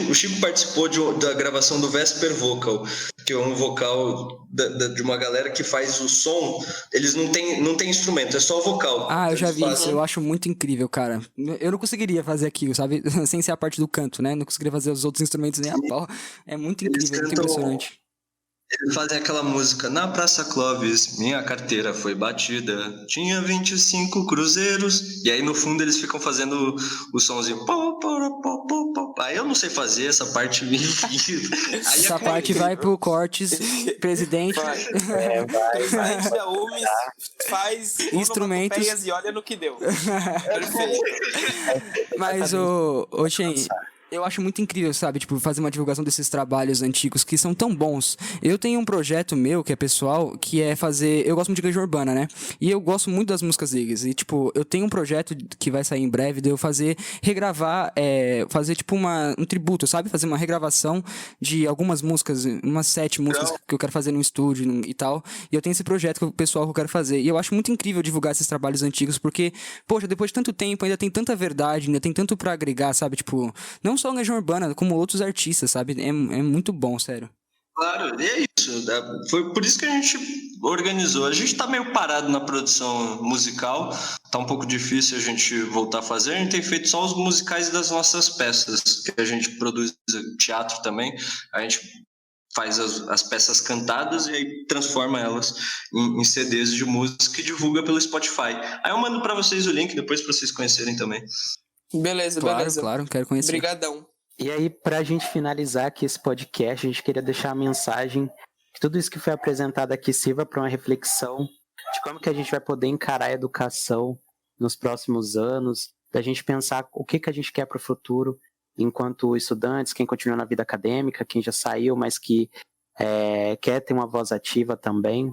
O Chico participou da gravação do Vesper Vocal, que é um vocal de uma galera que faz o som. Eles não tem instrumento, é só vocal. Ah, eu já Eles vi fazem... isso, eu acho muito incrível, cara. Eu não conseguiria fazer aquilo, sabe? Sem ser a parte do canto, né? Não conseguiria fazer os outros instrumentos nem a pau. É muito incrível, muito impressionante. Eles fazem aquela música: na Praça Clóvis, minha carteira foi batida, tinha 25 cruzeiros. E aí no fundo eles ficam fazendo o somzinho. Aí eu não sei fazer essa parte. Essa parte vai pro Cortes, presidente. Vai. Vai. Da UMS, faz Instrumentos e olha no que deu. Perfeito. Mas, ô Shen, eu acho muito incrível, sabe? Tipo, fazer uma divulgação desses trabalhos antigos que são tão bons. Eu tenho um projeto meu, que é pessoal, que é fazer... Eu gosto muito de igreja urbana, né? E eu gosto muito das músicas deles. E, tipo, eu tenho um projeto que vai sair em breve de eu regravar, fazer, tipo, um tributo, sabe? Fazer uma regravação de algumas músicas, umas 7 músicas que eu quero fazer no estúdio e tal. E eu tenho esse projeto pessoal que eu quero fazer. E eu acho muito incrível divulgar esses trabalhos antigos, porque, poxa, depois de tanto tempo, ainda tem tanta verdade, ainda tem tanto pra agregar, sabe? Tipo, não só a Legião Urbana, como outros artistas, sabe? É muito bom, sério. Claro, e é isso. Foi por isso que a gente organizou. A gente tá meio parado na produção musical, tá um pouco difícil a gente voltar a fazer. A gente tem feito só os musicais das nossas peças, que a gente produz teatro também. A gente faz as peças cantadas e aí transforma elas em CDs de música e divulga pelo Spotify. Aí eu mando pra vocês o link depois pra vocês conhecerem também. Beleza. Claro, quero conhecer. Obrigadão. E aí, pra gente finalizar aqui esse podcast, a gente queria deixar a mensagem que tudo isso que foi apresentado aqui sirva para uma reflexão de como que a gente vai poder encarar a educação nos próximos anos, da gente pensar o que a gente quer para o futuro enquanto estudantes, quem continua na vida acadêmica, quem já saiu, mas que quer ter uma voz ativa também.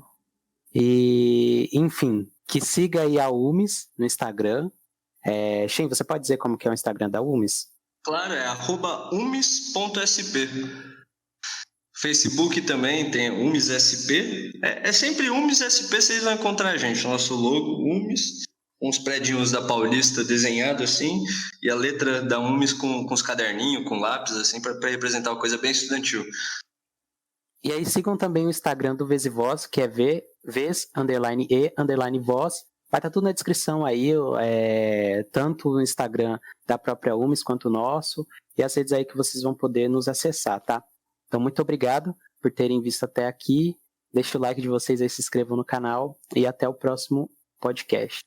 E, enfim, que siga aí a UMS no Instagram. Shen, você pode dizer como que é o Instagram da UMS? Claro, é @umis.sp. Facebook também tem UMIS-SP. É sempre UMIS-SP, vocês vão encontrar a gente. Nosso logo, UMIS, uns prédios da Paulista desenhado assim, e a letra da UMIS com os caderninhos, com lápis, assim, para representar uma coisa bem estudantil. E aí sigam também o Instagram do Vez e Voz, que é Vez_e_voz, Vai estar tudo na descrição aí, tanto no Instagram da própria UMES quanto o nosso, e as redes aí que vocês vão poder nos acessar, tá? Então, muito obrigado por terem visto até aqui. Deixa o like de vocês aí, se inscrevam no canal e até o próximo podcast.